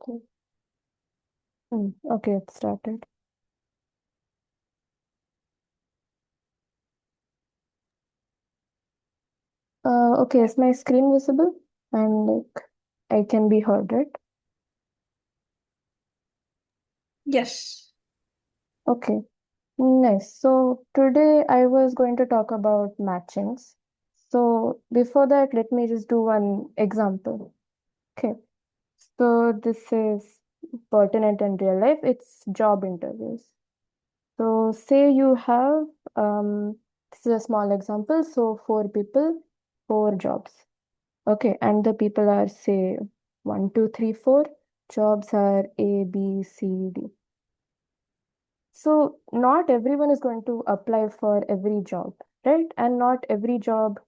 Okay. Okay, it started. Okay, is my screen visible? And like I can be heard, right? Yes. Okay, nice. So today I was going to talk about matchings. So before that, let me just do one example. Okay, so this is pertinent in real life. It's job interviews. So say you have this is a small example. So four people, four jobs. Okay, and the people are say one, two, three, four. Jobs are A, B, C, D. So not everyone is going to apply for every job, right? And not every job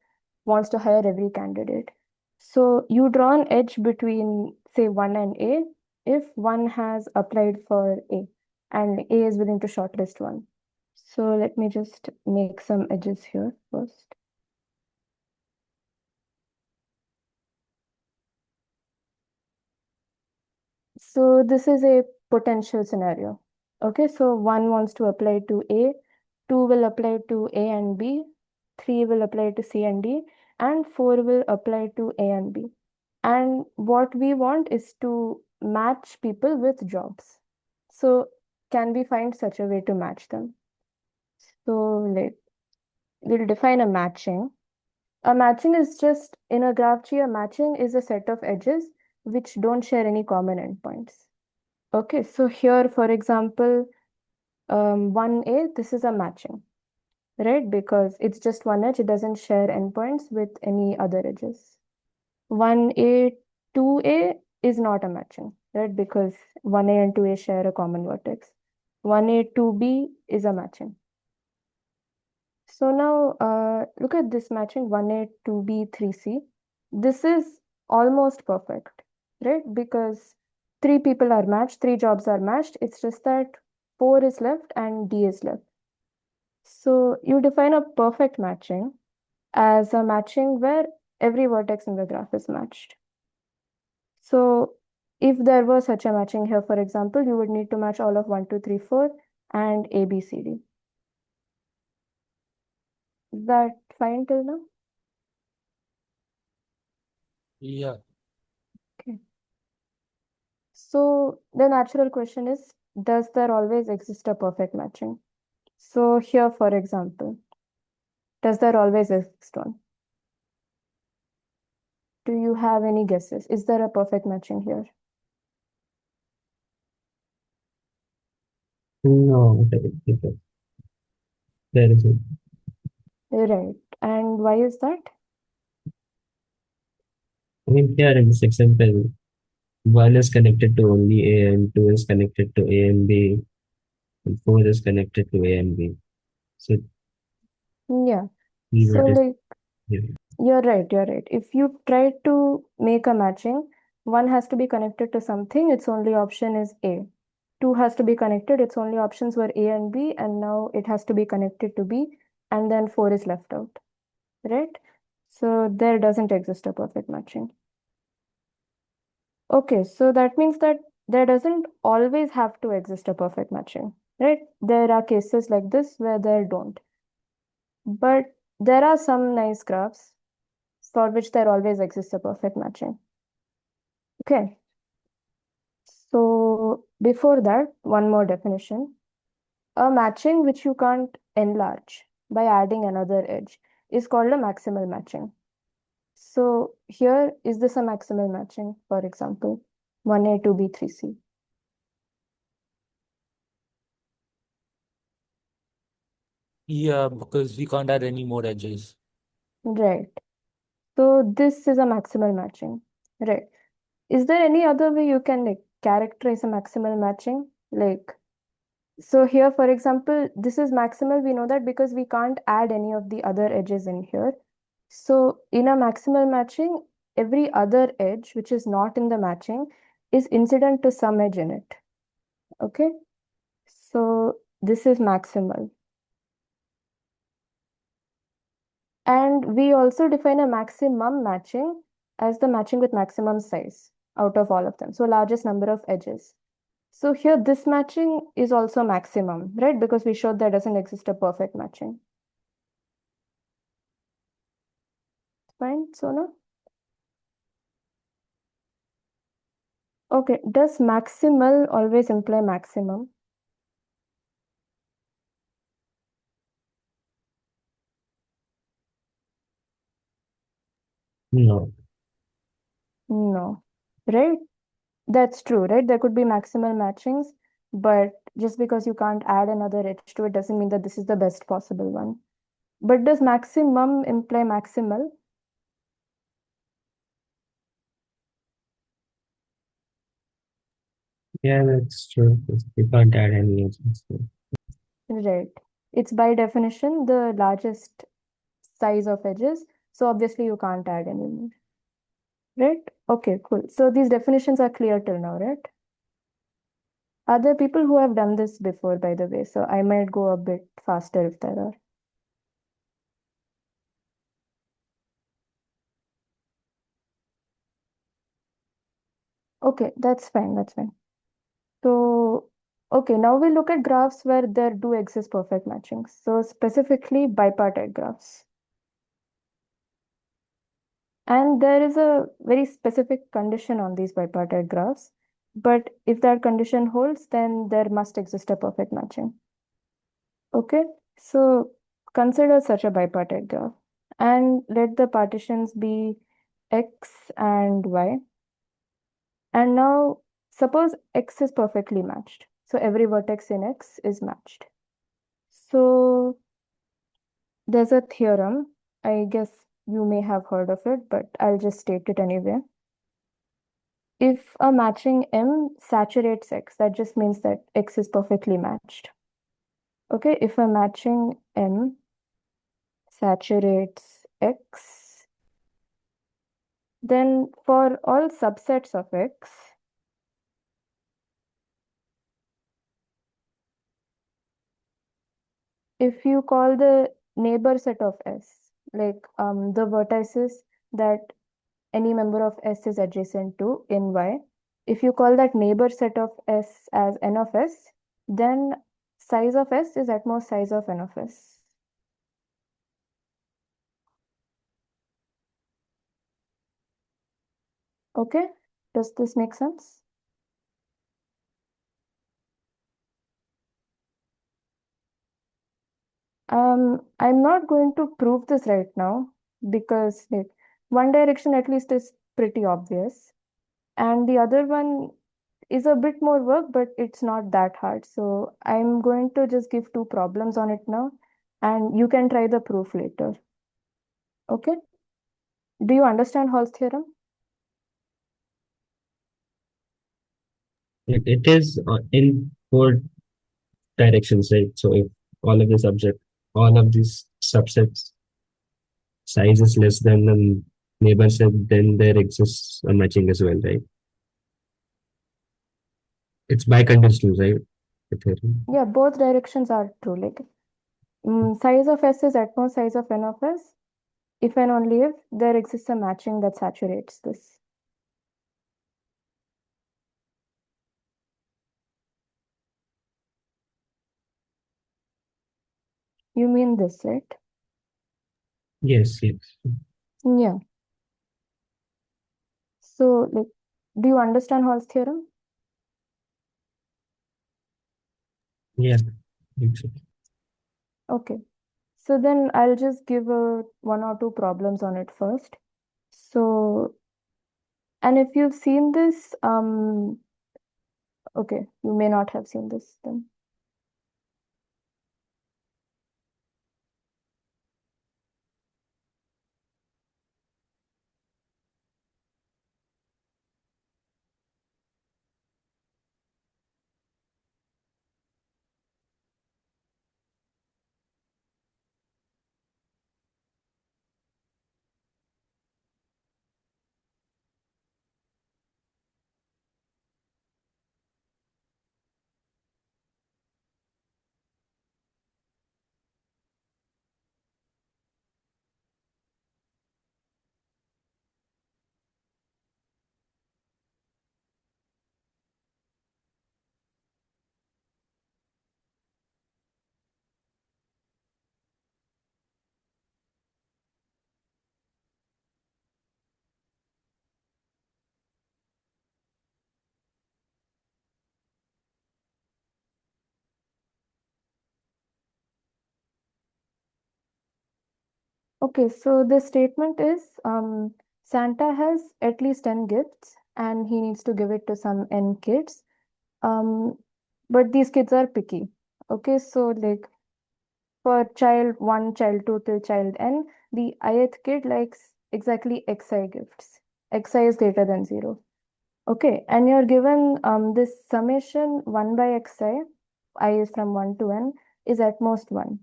wants to hire every candidate. So you draw an edge between say one and A if one has applied for A and A is willing to shortlist one. So let me just make some edges here first. So this is a potential scenario. Okay, so one wants to apply to A, two will apply to A and B, three will apply to C and D, and four will apply to A and B. And what we want is to match people with jobs. So can we find such a way to match them? So we'll define a matching. A matching is just in a graph tree, a matching is a set of edges which don't share any common endpoints. Okay, so here, for example, 1A, this is a matching, right? Because it's just one edge, it doesn't share endpoints with any other edges. 1A, 2A is not a matching, right? Because 1A and 2A share a common vertex. 1A, 2B is a matching. So now look at this matching 1A, 2B, 3C. This is almost perfect, right? Because three people are matched, three jobs are matched. It's just that four is left and D is left. So you define a perfect matching as a matching where every vertex in the graph is matched. So if there was such a matching here, for example, you would need to match all of 1, 2, 3, 4 and A, B, C, D. Is that fine till now? Yeah. Okay. So the natural question is, does there always exist a perfect matching? So here, for example, does there always exist one? Do you have any guesses? Is there a perfect matching here? No, there isn't. Right. And why is that? I mean, here in this example, one is connected to only A and two is connected to A and B, and four is connected to A and B. So Yeah. we So were just like yeah. you're right, you're right. If you try to make a matching, one has to be connected to something, its only option is A. Two has to be connected, its only options were A and B, and now it has to be connected to B, and then four is left out, right? So there doesn't exist a perfect matching. Okay, so that means that there doesn't always have to exist a perfect matching, right? There are cases like this where there don't. But there are some nice graphs for which there always exists a perfect matching. Okay, so before that, one more definition. A matching which you can't enlarge by adding another edge is called a maximal matching. So here, is this a maximal matching, for example, 1A, 2B, 3C? Yeah, because we can't add any more edges. Right. So this is a maximal matching. Right. Is there any other way you can like characterize a maximal matching? Like, so here, for example, this is maximal. We know that because we can't add any of the other edges in here. So in a maximal matching, every other edge, which is not in the matching, is incident to some edge in it. Okay. So this is maximal. And we also define a maximum matching as the matching with maximum size. out of all of them. So largest number of edges. So here this matching is also maximum, right? Because we showed there doesn't exist a perfect matching. Fine, Sona? Okay, does maximal always imply maximum? No. No, right? That's true, right? There could be maximal matchings, but just because you can't add another edge to it doesn't mean that this is the best possible one. But does maximum imply maximal? Yeah, that's true. You can't add any agents. Right. It's by definition the largest size of edges, so obviously you can't add any more. Right? Okay, cool. So these definitions are clear till now, right? Are there people who have done this before, by the way? So I might go a bit faster if there are. Okay, that's fine. That's fine. So, okay, now we look at graphs where there do exist perfect matchings. So specifically bipartite graphs. And there is a very specific condition on these bipartite graphs. But if that condition holds, then there must exist a perfect matching. Okay, so consider such a bipartite graph and let the partitions be x and y. And now suppose x is perfectly matched. So every vertex in x is matched. So there's a theorem. I guess you may have heard of it, but I'll just state it anyway. If a matching M saturates X, that just means that X is perfectly matched. Okay, if a matching M saturates X, then for all subsets of X, if you call the neighbor set of S, like the vertices that any member of S is adjacent to in Y, if you call that neighbor set of S as N of S, then size of S is at most size of N of S. Okay, does this make sense? I'm not going to prove this right now because like, one direction at least is pretty obvious, and the other one is a bit more work, but it's not that hard. So I'm going to just give two problems on it now, and you can try the proof later. Okay? Do you understand Hall's theorem? It is in four directions, right? So if all of these subsets size is less than the neighbor set, then there exists a matching as well, right? It's biconditional, right? The theorem. Yeah, both directions are true. Like size of S is at most size of N of S. If and only if there exists a matching that saturates this. You mean this, right? Yes, yes. Yeah. So, like, do you understand Hall's theorem? Yeah, I think so. Okay. So then I'll just give one or two problems on it first. So, and if you've seen this, okay, you may not have seen this then. Okay, so the statement is Santa has at least 10 gifts and he needs to give it to some n kids. Um, but these kids are picky. Okay, so like for child 1, child 2 till child n, the ith kid likes exactly xi gifts. Xi is greater than 0. Okay, and you're given this summation 1 by xi, I is from 1 to n, is at most 1.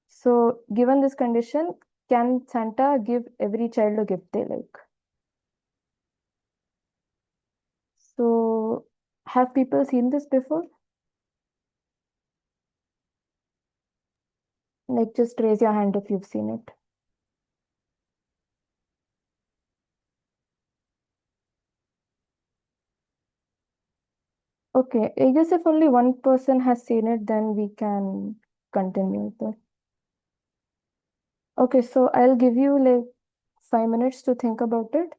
So, given this condition, can Santa give every child a gift they like? So, have people seen this before? Like, just raise your hand if you've seen it. Okay, I guess if only one person has seen it, then we can continue with it. Okay, so I'll give you like 5 minutes to think about it.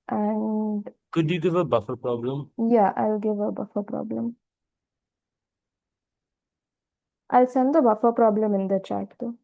And Could you give a buffer problem? yeah, I'll give a buffer problem. I'll send the buffer problem in the chat though.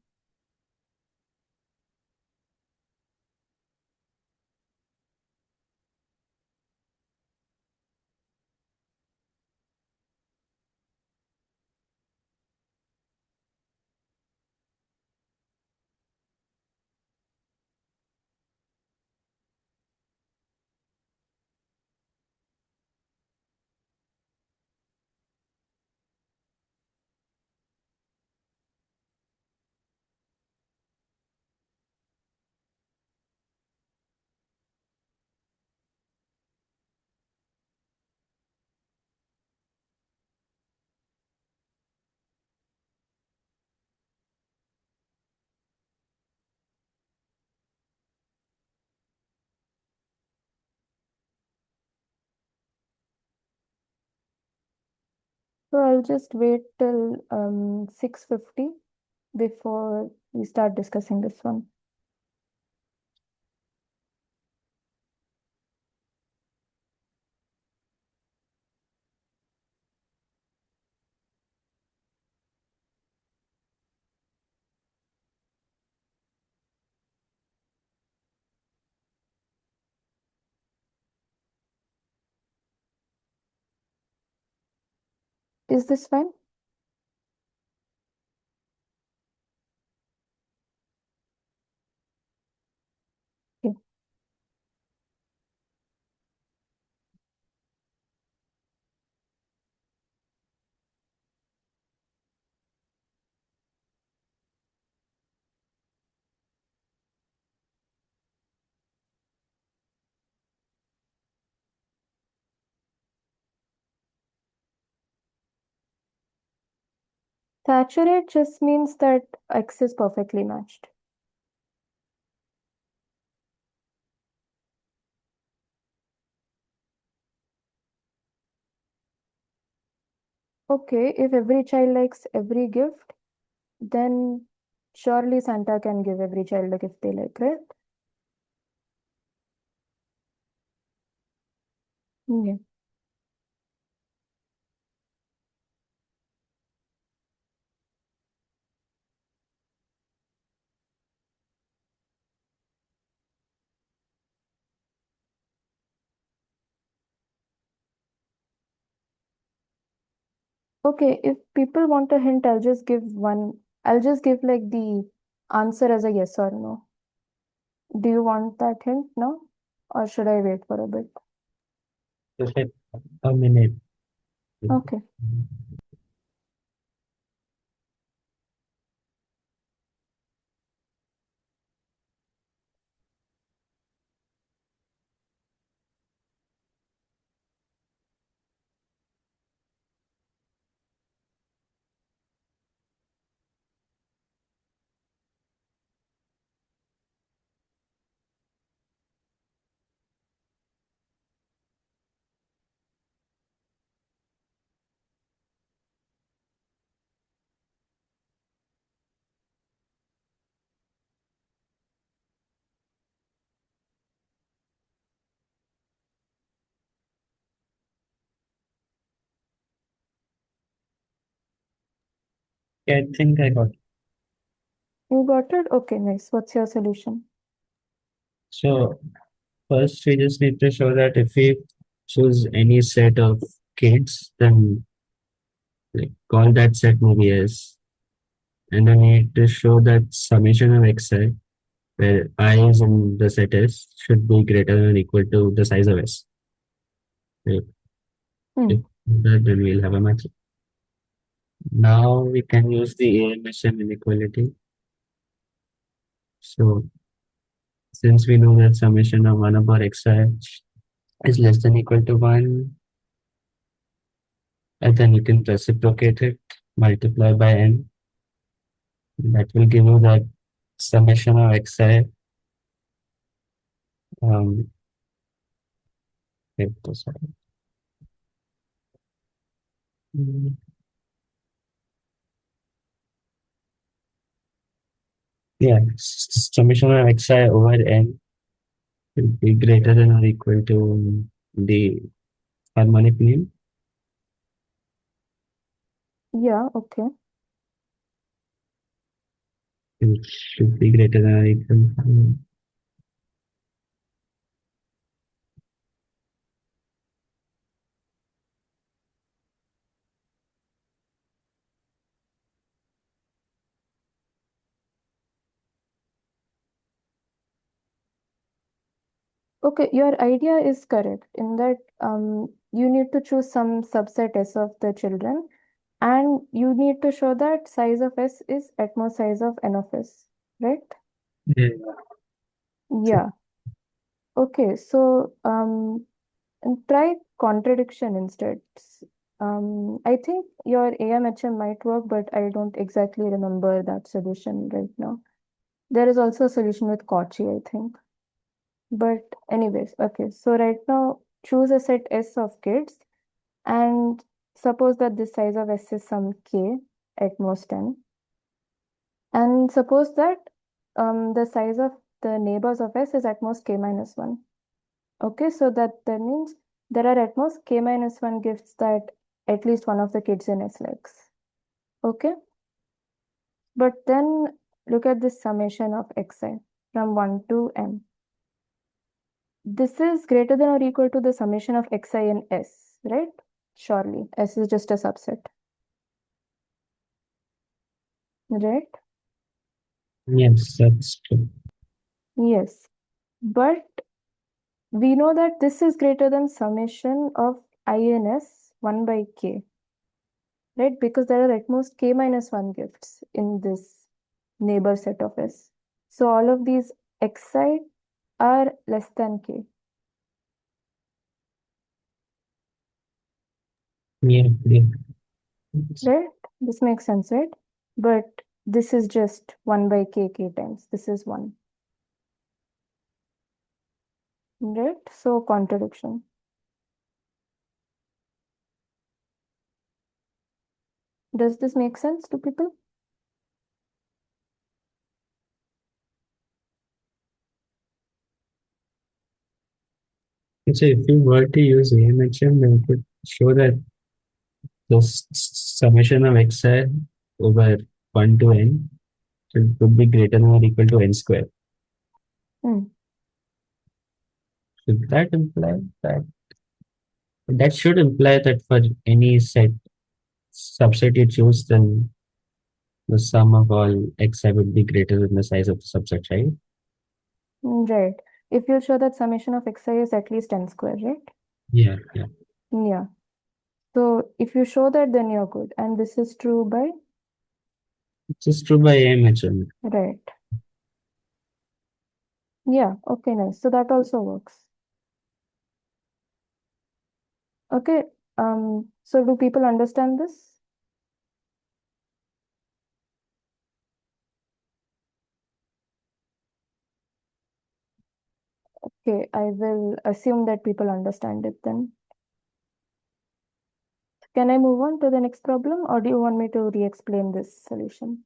So I'll just wait till 6:50 before we start discussing this one. Is this fine? Okay. Saturate just means that X is perfectly matched. Okay, if every child likes every gift, then surely Santa can give every child a gift they like, right? Yeah. Okay, if people want a hint, I'll just give one. I'll just give like the answer as a yes or no. Do you want that hint now? Or should I wait for a bit? Just like a minute. Okay. I think I got You got it? Okay, nice. What's your solution? So first we just need to show that if we choose any set of kids, then like call that set maybe S. And then we need to show that summation of xi, where I is in the set S, should be greater than or equal to the size of S. Right? Hmm. If that, then we'll have a match. Now we can use the AMSM inequality. So since we know that summation of 1 upon xi is less than equal to 1, and then you can reciprocate it, multiply by n. That will give you that summation of xi. Um, wait, sorry. Mm, Yeah, summation of xi over n will be greater than or equal to the harmonic mean. Yeah, okay. It should be greater than or equal to. Okay, your idea is correct in that you need to choose some subset S of the children and you need to show that size of S is at most size of N of S, right? Yeah. Yeah. Okay, so and try contradiction instead. I think your AMHM might work, but I don't exactly remember that solution right now. There is also a solution with Cauchy, I think. But anyways, okay. So right now, choose a set S of kids and suppose that the size of S is some K at most 10. And suppose that the size of the neighbors of S is at most K minus 1. Okay, so that means there are at most K minus 1 gifts that at least one of the kids in S likes. Okay, but then look at this summation of xi from 1 to n. This is greater than or equal to the summation of xi in S, right? Surely, S is just a subset, right? Yes, that's true. Yes, but we know that this is greater than summation of I in S 1 by k, right? Because there are at most k minus 1 gifts in this neighbor set of S. So all of these xi are less than k, Yeah, yeah. right? This makes sense, right? But this is just 1 by k times. This is 1, right? So contradiction. Does this make sense to people? So if you were to use AMHM, then you could show that the summation of xi over 1 to n would be greater than or equal to n square. Hmm. Should that imply that? That should imply that for any set subset you choose, then the sum of all xi would be greater than the size of the subset, right? Right. If you show that summation of xi is at least n square, right? Yeah, yeah. Yeah. So if you show that, then you're good. And this is true by, It's just true by AMHM. right. Yeah. Okay, nice. So that also works. Okay. So do people understand this? Okay, I will assume that people understand it then. Can I move on to the next problem, or do you want me to re-explain this solution?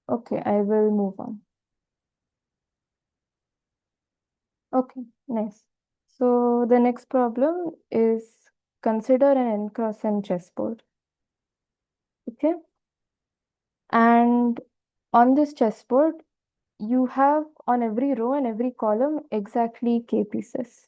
Okay, I will move on. Okay, nice. So the next problem is consider an n cross n chessboard. Okay. And on this chessboard, you have on every row and every column exactly k pieces.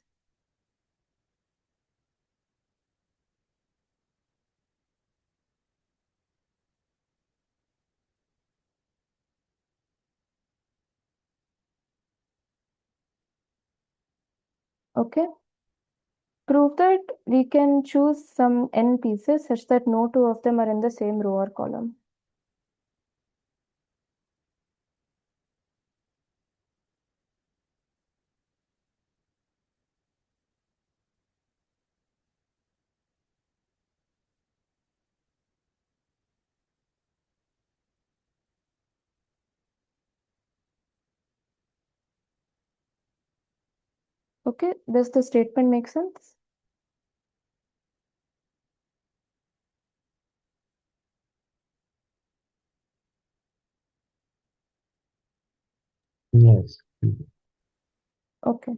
Okay. Prove that we can choose some n pieces such that no two of them are in the same row or column. Okay, does the statement make sense? Yes. Okay.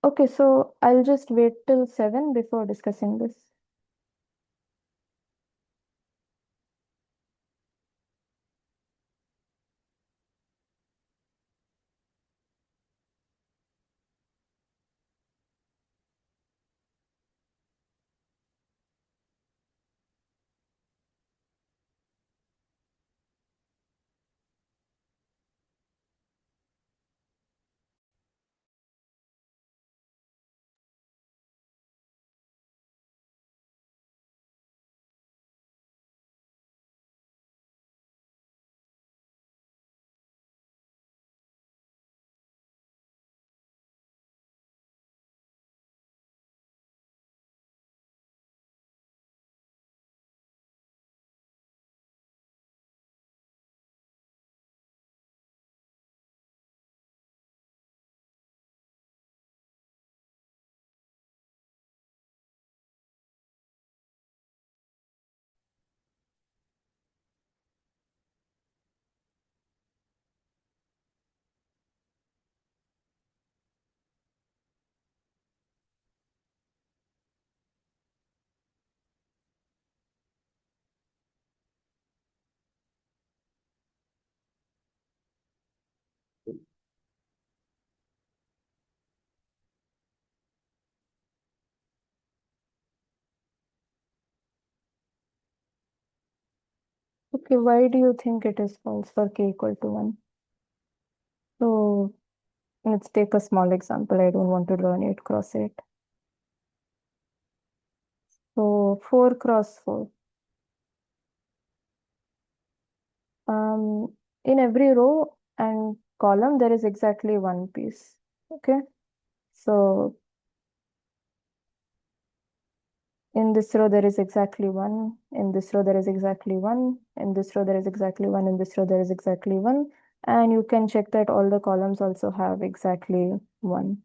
Okay, so I'll just wait till 7 before discussing this. Okay, why do you think it is false for k equal to 1? So let's take a small example. I don't want to learn 8 cross 8. So 4 cross 4. In every row and column, there is exactly one piece. Okay. So in this row, there is exactly one. In this row, there is exactly one. In this row, there is exactly one. In this row, there is exactly one. And you can check that all the columns also have exactly one.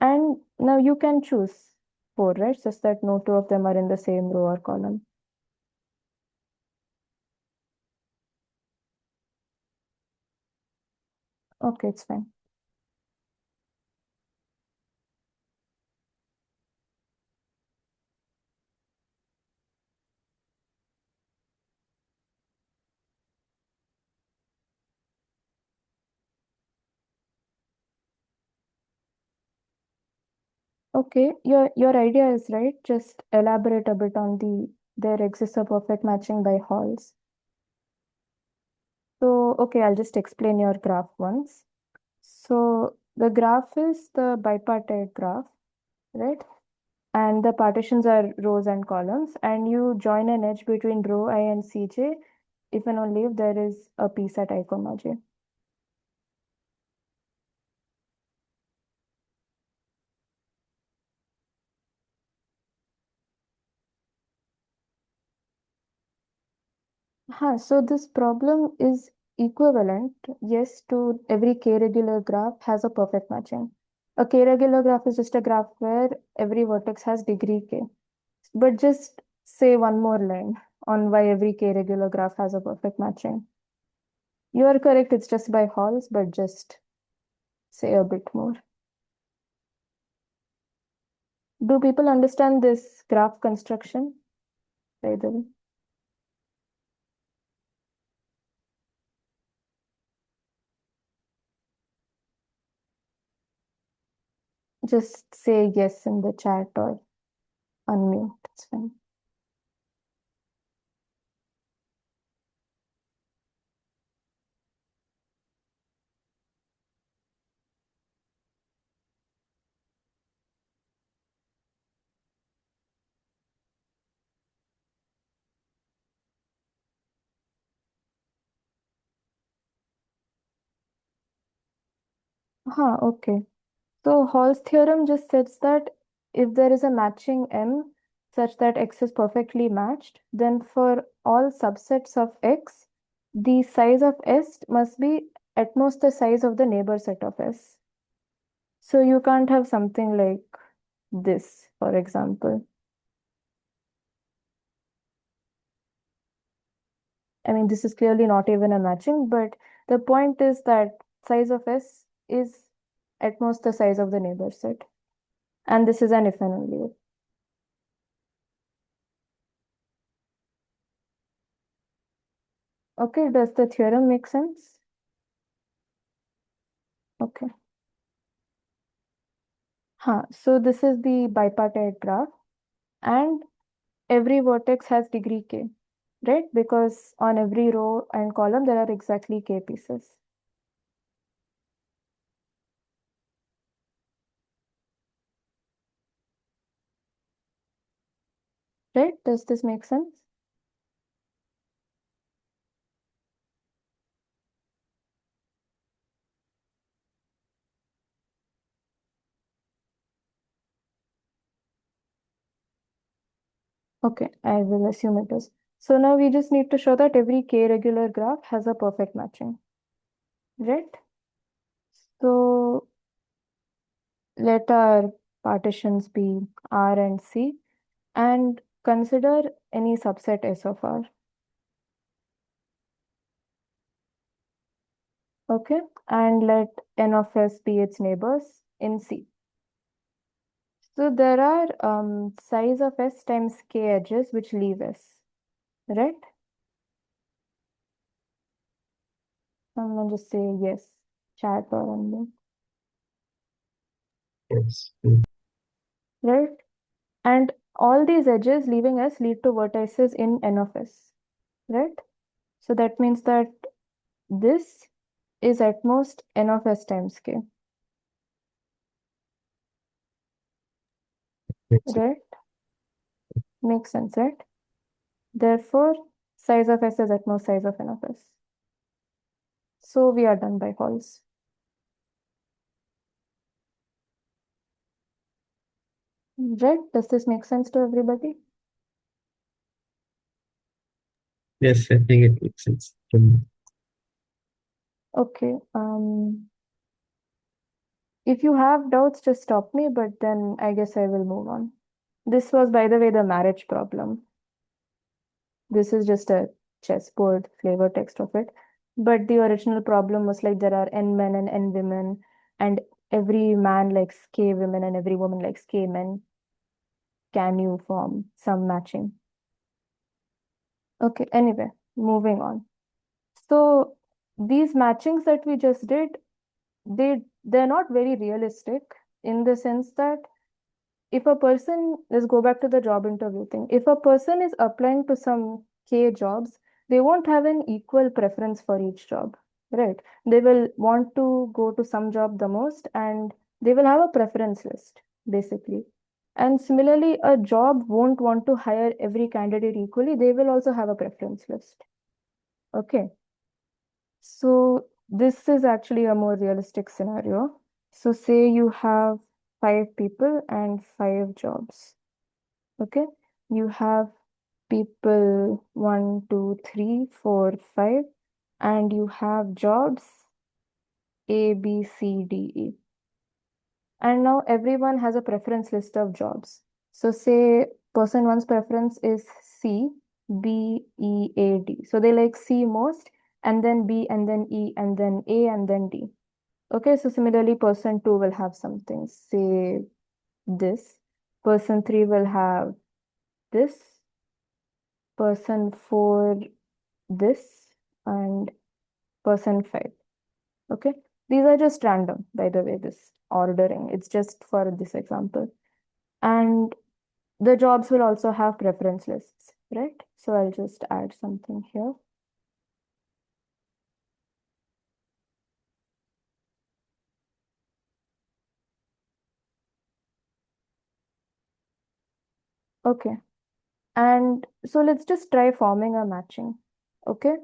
And now you can choose 4, right? Just that no two of them are in the same row or column. Okay, it's fine. Okay, your idea is right. Just elaborate a bit on there exists a perfect matching by halls. So, okay, I'll just explain your graph once. So the graph is the bipartite graph, right? And the partitions are rows and columns, and you join an edge between row I and Cj if and only if there is a piece at I, comma j. So this problem is equivalent, yes, to every k-regular graph has a perfect matching. A k-regular graph is just a graph where every vertex has degree k. But just say one more line on why every k-regular graph has a perfect matching. You are correct, it's just by halls, but just say a bit more. Do people understand this graph construction, by the way? Just say yes in the chat or unmute. It's fine. Okay. So Hall's theorem just says that if there is a matching M such that X is perfectly matched, then for all subsets of X, the size of S must be at most the size of the neighbor set of S. So you can't have something like this, for example. I mean, this is clearly not even a matching, but the point is that size of S is at most the size of the neighbor set. And this is an if and only if. Okay, does the theorem make sense? Okay. So this is the bipartite graph, and every vertex has degree k, right? Because on every row and column there are exactly k pieces. Right? Does this make sense? Okay, I will assume it is. So now we just need to show that every k regular graph has a perfect matching, right? So let our partitions be R and C and consider any subset S of R. Okay, and let N of S be its neighbors in C. So there are size of S times k edges which leave S, right? I'm going to just say yes, chat or unmute, Yes. right? And all these edges leaving S lead to vertices in N of S, right? So that means that this is at most N of S times k, Makes sense. right? Makes sense, right? Therefore, size of S is at most size of N of S. So we are done by Halls. Right? Does this make sense to everybody? Yes, I think it makes sense. Okay. If you have doubts, just stop me, but then I guess I will move on. This was, by the way, the marriage problem. This is just a chessboard flavor text of it. But the original problem was like there are n men and n women, and every man likes k women and every woman likes k men. Can you form some matching? Okay, anyway, moving on. So these matchings that we just did, they're not very realistic in the sense that if a person, let's go back to the job interview thing. If a person is applying to some K jobs, they won't have an equal preference for each job, right? They will want to go to some job the most and they will have a preference list, basically. And similarly, a job won't want to hire every candidate equally. They will also have a preference list. Okay. So this is actually a more realistic scenario. So say you have 5 people and 5 jobs. Okay. You have people 1, 2, 3, 4, 5, and you have jobs A, B, C, D, E. And now everyone has a preference list of jobs. So say person one's preference is C, B, E, A, D. So they like C most, and then B, and then E, and then A, and then D. Okay, so similarly, person two will have something, say this. person 3 will have this, person 4 this, and person 5. Okay, these are just random, by the way, this ordering. It's just for this example. And the jobs will also have preference lists, right? So I'll just add something here. Okay. And so let's just try forming a matching. Okay.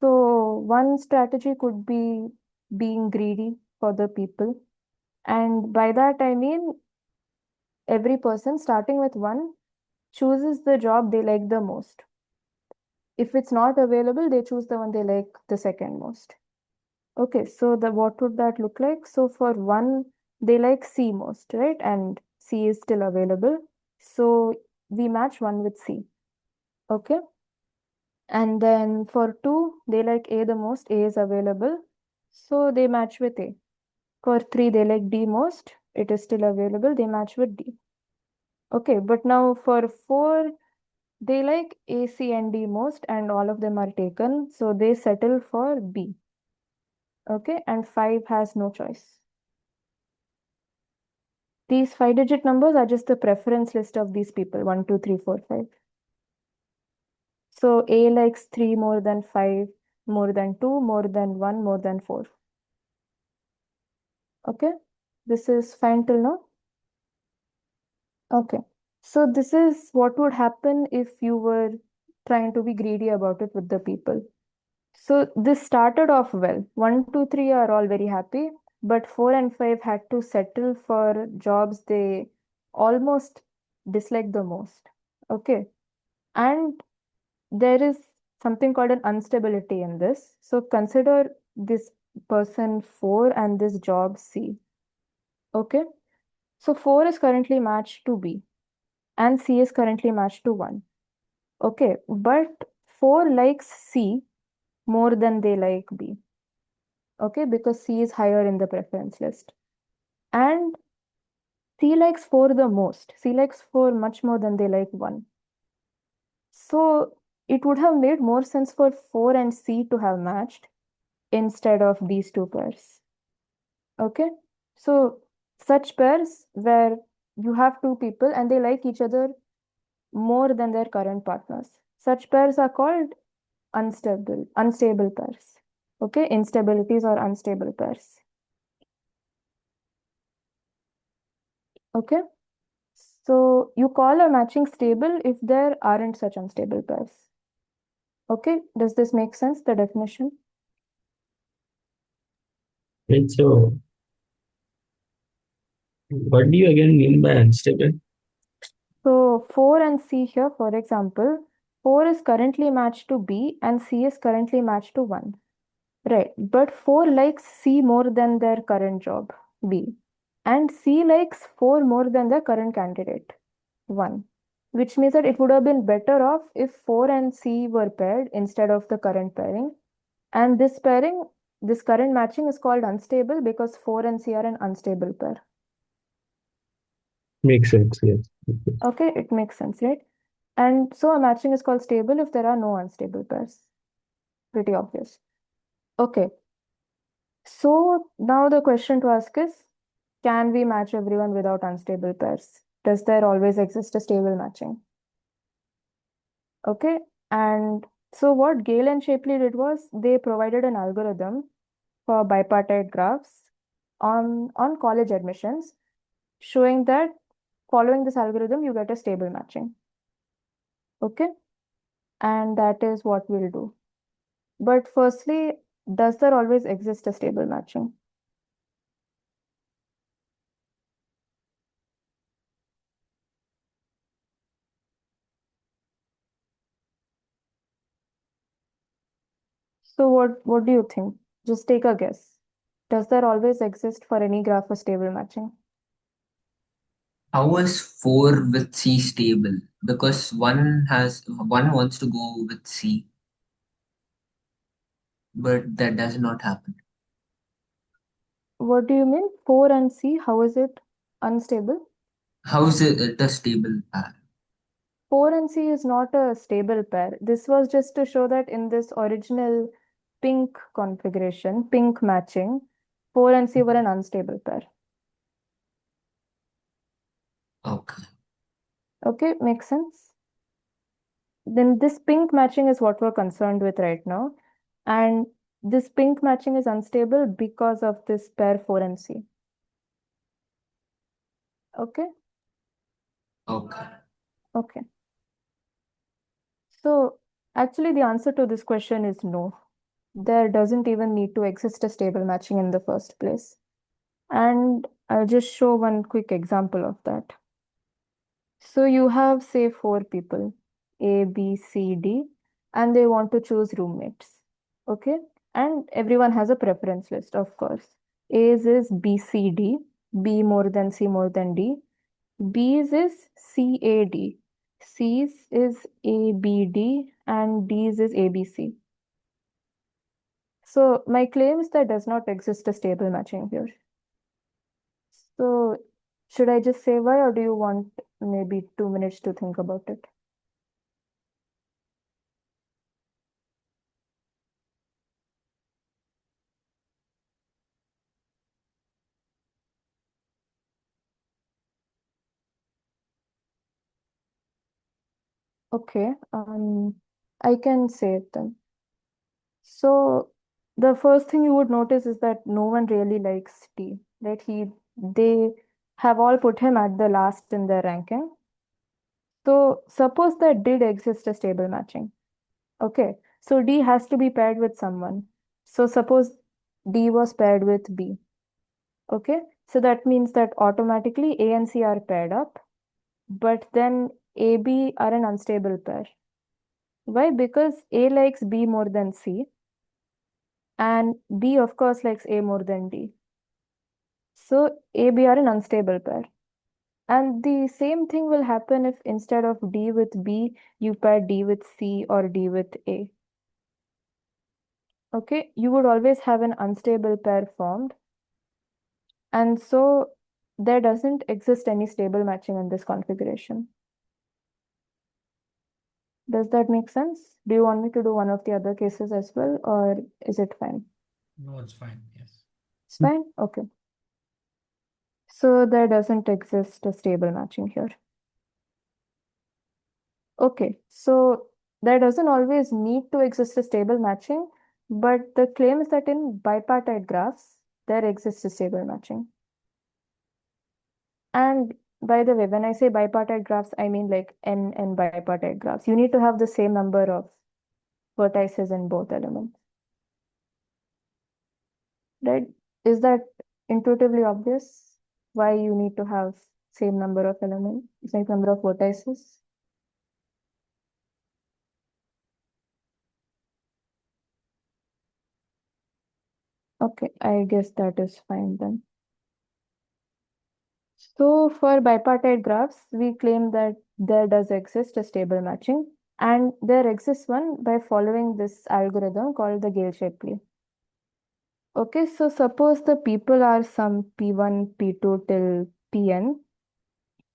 So one strategy could be being greedy for the people. And by that I mean every person starting with one chooses the job they like the most. If it's not available, they choose the one they like the second most. Okay, so the what would that look like? So for one, they like C most, right? And C is still available. So we match one with C. Okay. And then for two, they like A the most, A is available. So they match with A. For three, they like D most, it is still available, they match with D. Okay, but now for four, they like A, C, and D most, and all of them are taken. So they settle for B. Okay, and five has no choice. These 5-digit numbers are just the preference list of these people 1, 2, 3, 4, 5. So A likes 3 more than 5, more than 2, more than 1, more than 4. Okay, this is fine till now. Okay, so this is what would happen if you were trying to be greedy about it with the people. So this started off well. 1, 2, 3 are all very happy, but 4 and 5 had to settle for jobs they almost dislike the most. Okay. And there is something called an instability in this. So consider this person 4 and this job C. Okay. So 4 is currently matched to B and C is currently matched to 1. Okay. But 4 likes C more than they like B. Okay, because C is higher in the preference list. And C likes 4 the most. C likes 4 much more than they like 1. So it would have made more sense for 4 and C to have matched instead of these two pairs. Okay, so such pairs where you have two people and they like each other more than their current partners. Such pairs are called unstable pairs. Okay, instabilities or unstable pairs. Okay. So you call a matching stable if there aren't such unstable pairs. Okay, does this make sense, the definition? And so, what do you again mean by unstable? So 4 and C here, for example, 4 is currently matched to B and C is currently matched to 1. Right, but 4 likes C more than their current job, B. And C likes 4 more than their current candidate, 1. Which means that it would have been better off if 4 and C were paired instead of the current pairing. And this pairing, this current matching is called unstable because 4 and C are an unstable pair. Makes sense, yes. Okay, it makes sense, right? And so a matching is called stable if there are no unstable pairs. Pretty obvious. Okay. So now the question to ask is, can we match everyone without unstable pairs? Does there always exist a stable matching? Okay. And so what Gale and Shapley did was they provided an algorithm for bipartite graphs on college admissions, showing that following this algorithm, you get a stable matching. Okay. And that is what we'll do. But firstly, does there always exist a stable matching? So what do you think? Just take a guess. Does there always exist for any graph a stable matching? How is 4 with C stable? Because one wants to go with C, but that does not happen. What do you mean? 4 and C, how is it unstable? How is it a stable pair? 4 and C is not a stable pair. This was just to show that in this original pink configuration, pink matching, 4 and C were an unstable pair. Okay. Okay, makes sense? Then this pink matching is what we're concerned with right now. And this pink matching is unstable because of this pair 4 and C. Okay? Okay. Okay. So actually the answer to this question is no. There doesn't even need to exist a stable matching in the first place. And I'll just show one quick example of that. So you have, say, 4 people, A, B, C, D, and they want to choose roommates. Okay? And everyone has a preference list, of course. A's is B, C, D, B more than C more than D. B's is C, A, D. C's is A, B, D, and D's is A, B, C. So my claim is there does not exist a stable matching here. So should I just say why, or do you want maybe 2 minutes to think about it? Okay, I can say it then. So the first thing you would notice is that no one really likes T, right? They have all put him at the last in their ranking. So suppose there did exist a stable matching. Okay, so D has to be paired with someone. So suppose D was paired with B. Okay, so that means that automatically A and C are paired up, but then A, B are an unstable pair. Why? Because A likes B more than C, and B, of course, likes A more than D. So A, B are an unstable pair. And the same thing will happen if instead of D with B, you pair D with C or D with A. Okay, you would always have an unstable pair formed. And so there doesn't exist any stable matching in this configuration. Does that make sense? Do you want me to do one of the other cases as well, or is it fine? No, it's fine. Yes. It's fine? Okay. So there doesn't exist a stable matching here. Okay, so there doesn't always need to exist a stable matching, but the claim is that in bipartite graphs, there exists a stable matching. And by the way, when I say bipartite graphs, I mean like n bipartite graphs. You need to have the same number of vertices in both elements. Right? Is that intuitively obvious? Why you need to have same number of elements, same number of vertices? Okay, I guess that is fine then. So for bipartite graphs, we claim that there does exist a stable matching, and there exists one by following this algorithm called the Gale-Shapley. Okay, so suppose the people are some P1, P2 till Pn,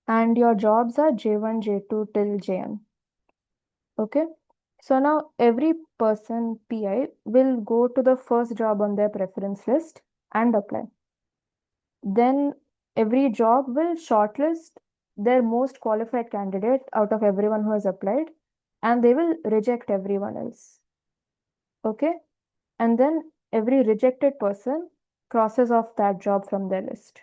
and your jobs are J1, J2 till Jn. Okay, so now every person Pi will go to the first job on their preference list and apply. Then every job will shortlist their most qualified candidate out of everyone who has applied, and they will reject everyone else. Okay, and then every rejected person crosses off that job from their list.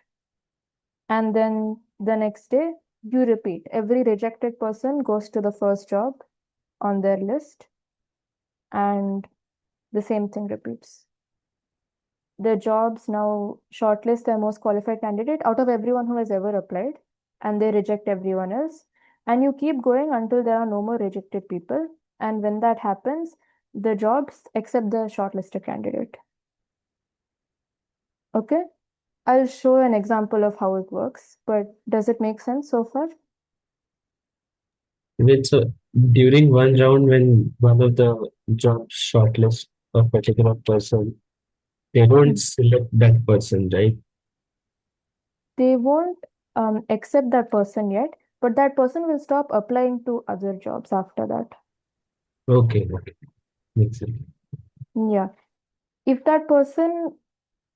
And then the next day, you repeat. Every rejected person goes to the first job on their list, and the same thing repeats. The jobs now shortlist their most qualified candidate out of everyone who has ever applied, and they reject everyone else. And you keep going until there are no more rejected people. And when that happens, the jobs accept the shortlisted candidate. Okay, I'll show an example of how it works, but does it make sense so far? Wait, so during one round, when one of the jobs shortlist a particular person, they don't select that person, right? They won't accept that person yet, but that person will stop applying to other jobs after that. Okay. Makes sense. Yeah. If that person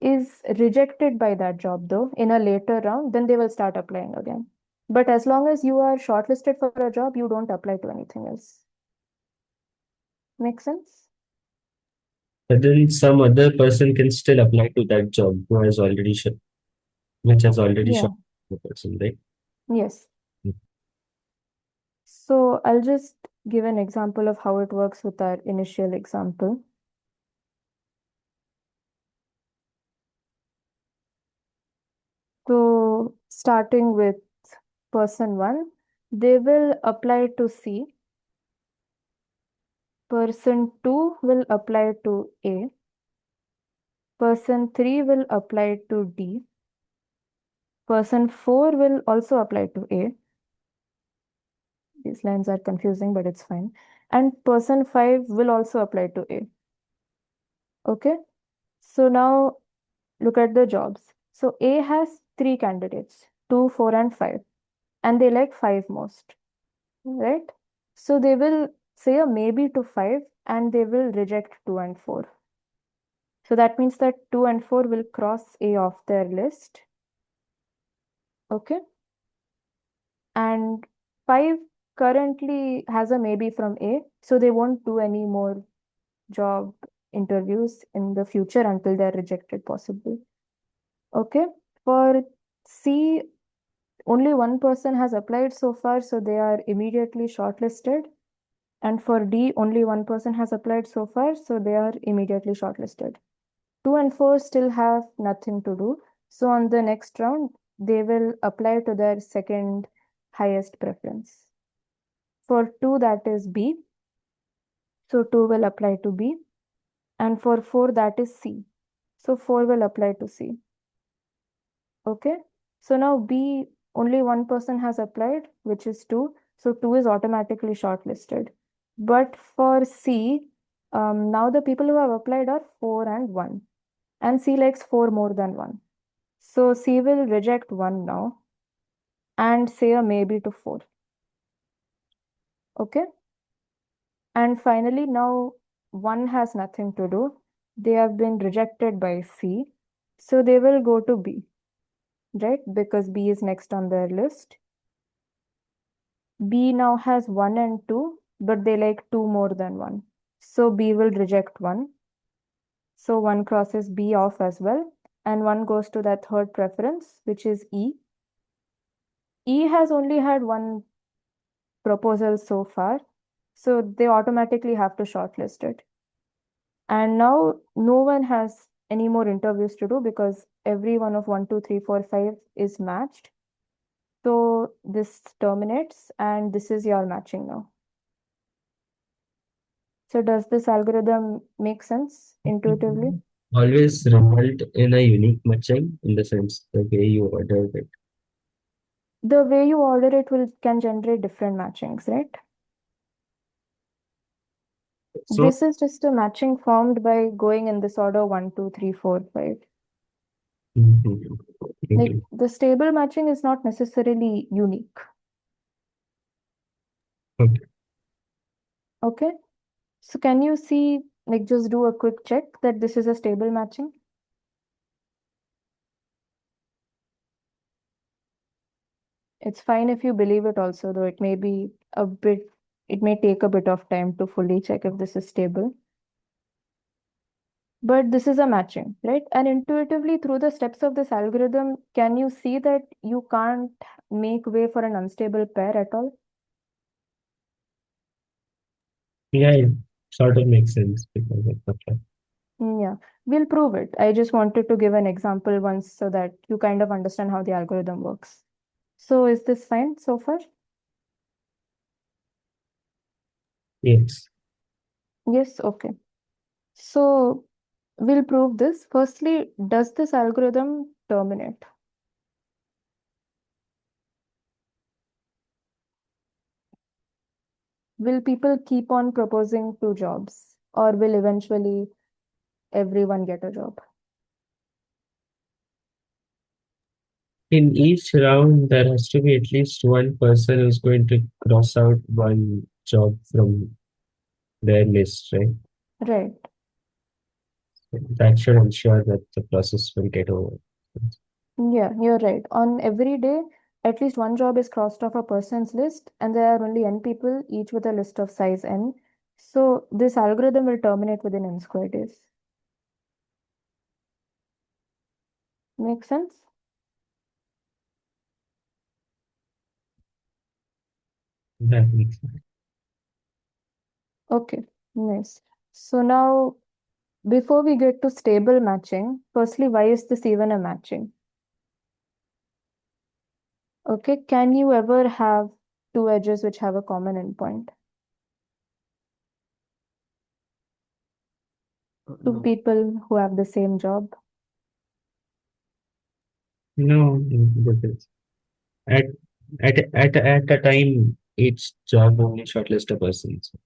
is rejected by that job though in a later round, then they will start applying again. But as long as you are shortlisted for a job, you don't apply to anything else. Make sense? But then some other person can still apply to that job who has already which has already Yeah. shot the person, right? Yes. Mm. So I'll just give an example of how it works with our initial example. So starting with person 1, they will apply to C. Person 2 will apply to A. Person 3 will apply to D. Person 4 will also apply to A. These lines are confusing, but it's fine. And person 5 will also apply to A. Okay. So now look at the jobs. So A has 3 candidates, 2, 4, and 5. And they like 5 most, right? So they will say a maybe to 5 and they will reject 2 and 4. So that means that 2 and 4 will cross A off their list. Okay. And 5 currently has a maybe from A, so they won't do any more job interviews in the future until they're rejected, possibly. Okay. For C, only one person has applied so far, so they are immediately shortlisted. And for D, only one person has applied so far, so they are immediately shortlisted. 2 and 4 still have nothing to do. So on the next round, they will apply to their second highest preference. For 2, that is B. So 2 will apply to B. And for 4, that is C. So 4 will apply to C. Okay. So now B, only one person has applied, which is 2. So 2 is automatically shortlisted. But for C, now the people who have applied are 4 and 1. And C likes 4 more than 1. So C will reject 1 now and say a maybe to 4. Okay. And finally, now 1 has nothing to do. They have been rejected by C. So they will go to B, right? Because B is next on their list. B now has 1 and 2, but they like 2 more than 1. So B will reject 1. So 1 crosses B off as well. And 1 goes to that third preference, which is E. E has only had 1 proposal so far. So they automatically have to shortlist it. And now no one has any more interviews to do because every one of 1, 2, 3, 4, 5 is matched. So this terminates and this is your matching now. So does this algorithm make sense intuitively? Always result in a unique matching in the sense the way you ordered it. The way you order it can generate different matchings, right? So This is just a matching formed by going in this order 1, 2, 3, 4, 5. mhm. Like Okay. the stable matching is not necessarily unique. Okay. Okay. So can you see, like just do a quick check that this is a stable matching? It's fine if you believe it also, though it may be it may take a bit of time to fully check if this is stable. But this is a matching, right? And intuitively through the steps of this algorithm, can you see that you can't make way for an unstable pair at all? Yeah, it sort of makes sense because of the fact. Yeah, we'll prove it. I just wanted to give an example once so that you kind of understand how the algorithm works. So is this fine so far? Yes. Yes, okay. So we'll prove this. Firstly, does this algorithm terminate? Will people keep on proposing to jobs or will eventually everyone get a job? In each round, there has to be at least one person who's going to cross out one job from their list, right? Right. That should ensure that the process will get over. Yeah, you're right. On every day, at least one job is crossed off a person's list, and there are only n people, each with a list of size n. So this algorithm will terminate within n square days. Make sense? That makes sense. Okay, nice. So now, before we get to stable matching, firstly, why is this even a matching? Okay, can you ever have two edges which have a common endpoint? Two people who have the same job? No, because at at a time, each job only shortlist a person. So,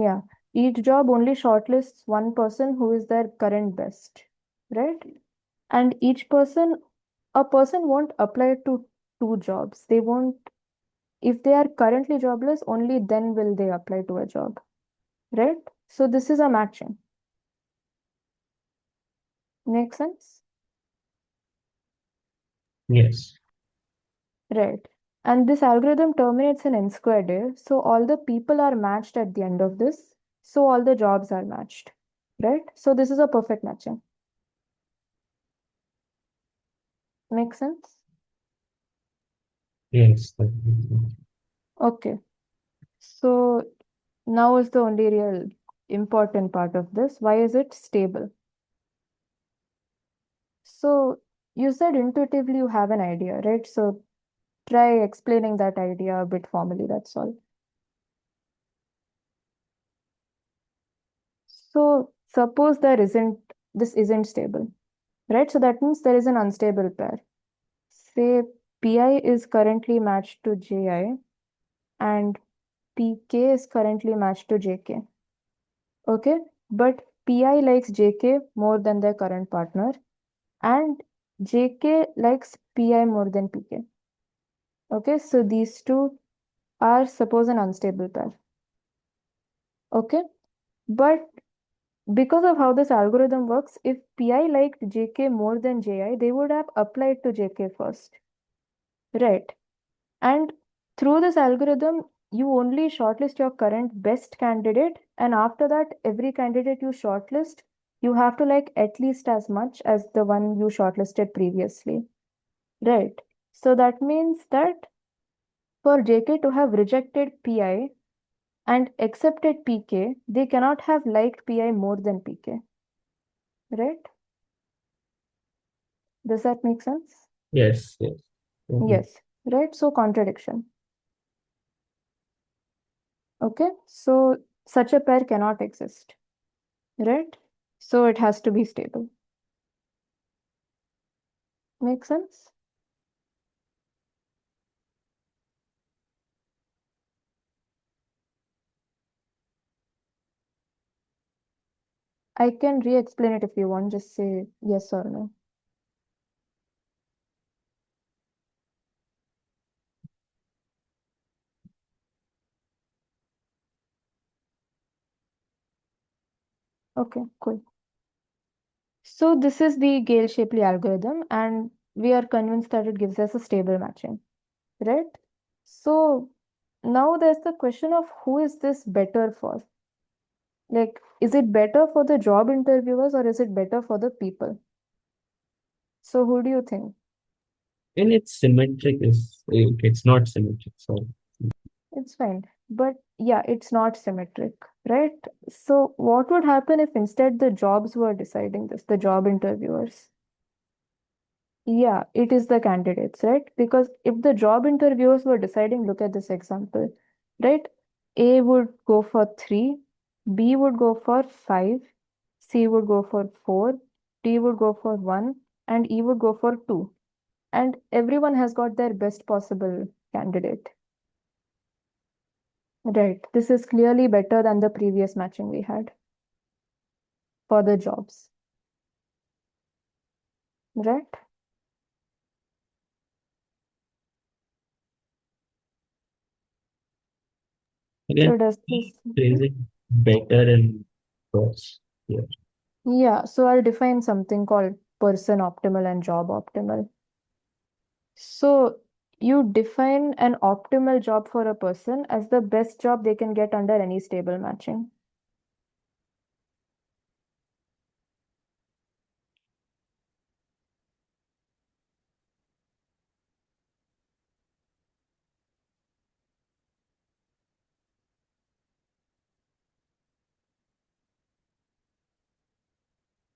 Yeah, each job only shortlists one person who is their current best, right? And a person won't apply to two jobs. They won't, if they are currently jobless, only then will they apply to a job, right? So this is a matching. Make sense? yes, Right. And this algorithm terminates in n square day. So all the people are matched at the end of this. So all the jobs are matched, right? So this is a perfect matching. Make sense? yes. That makes sense. Okay. So now is the only real important part of this. Why is it stable? So you said intuitively you have an idea, right? So try explaining that idea a bit formally, that's all. So suppose this isn't stable, right? So that means there is an unstable pair. Say Pi is currently matched to Ji and Pk is currently matched to Jk. Okay, but Pi likes Jk more than their current partner and Jk likes Pi more than Pk. Okay, so these two are suppose an unstable pair. Okay, but because of how this algorithm works, if Pi liked Jk more than Ji, they would have applied to Jk first. Right. And through this algorithm, you only shortlist your current best candidate, and after that, every candidate you shortlist, you have to like at least as much as the one you shortlisted previously. Right. So that means that for JK to have rejected PI and accepted PK, they cannot have liked PI more than PK. Right? Does that make sense? Yes, yes. Yes. Right. So contradiction. Okay. So such a pair cannot exist. Right? So it has to be stable. Make sense? I can re-explain it if you want. Just say yes or no. Okay, cool. So this is the Gale-Shapley algorithm, and we are convinced that it gives us a stable matching, right? So now there's the question of who is this better for? Like, is it better for the job interviewers or is it better for the people? So who do you think? And it's symmetric is it's not symmetric. So It's fine. But yeah, it's not symmetric, right? So what would happen if instead the jobs were deciding this, the job interviewers? Yeah, it is the candidates, right? Because if the job interviewers were deciding, look at this example, right? A would go for 3, B would go for 5, C would go for 4, D would go for 1, and E would go for 2. And everyone has got their best possible candidate. Right. This is clearly better than the previous matching we had for the jobs. Right? Again, does this? phrase it better and worse. Yeah. Yeah, so I'll define something called person optimal and job optimal. So you define an optimal job for a person as the best job they can get under any stable matching.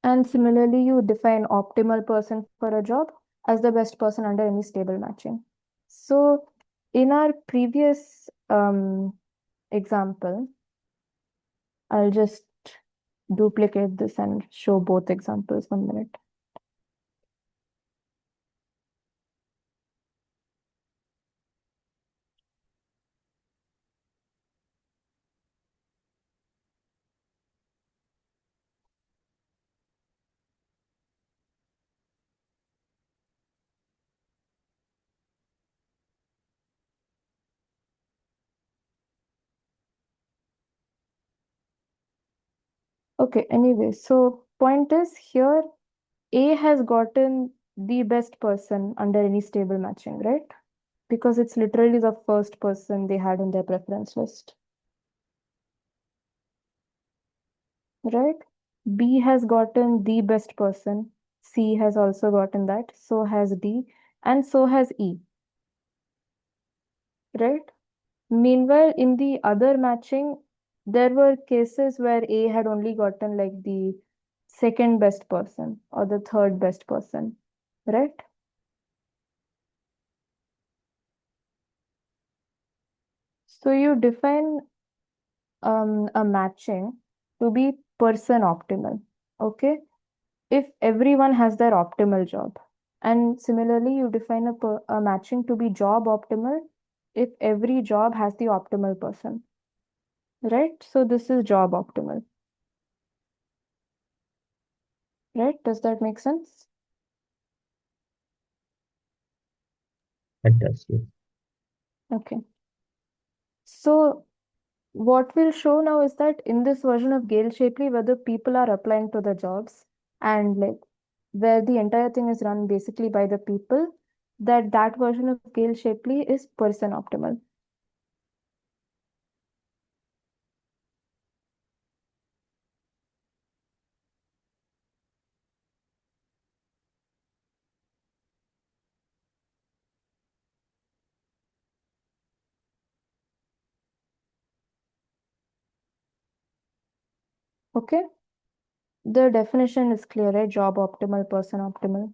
And similarly, you define optimal person for a job as the best person under any stable matching. So in our previous example, I'll just duplicate this and show both examples 1 minute. Okay, anyway, so point is here A has gotten the best person under any stable matching, right? Because it's literally the first person they had in their preference list, right? B has gotten the best person. C has also gotten that. So has D, and so has E, right? Meanwhile, in the other matching, there were cases where A had only gotten like the second best person or the third best person, right? So you define a matching to be person optimal. Okay. If everyone has their optimal job. And similarly, you define a matching to be job optimal if every job has the optimal person. Right? So this is job optimal. Right? Does that make sense? That does. Yeah. Okay. So what we'll show now is that in this version of Gale Shapley, whether people are applying to the jobs and like where the entire thing is run basically by the people, that version of Gale Shapley is person optimal. Okay. The definition is clear, right? Job optimal, person optimal.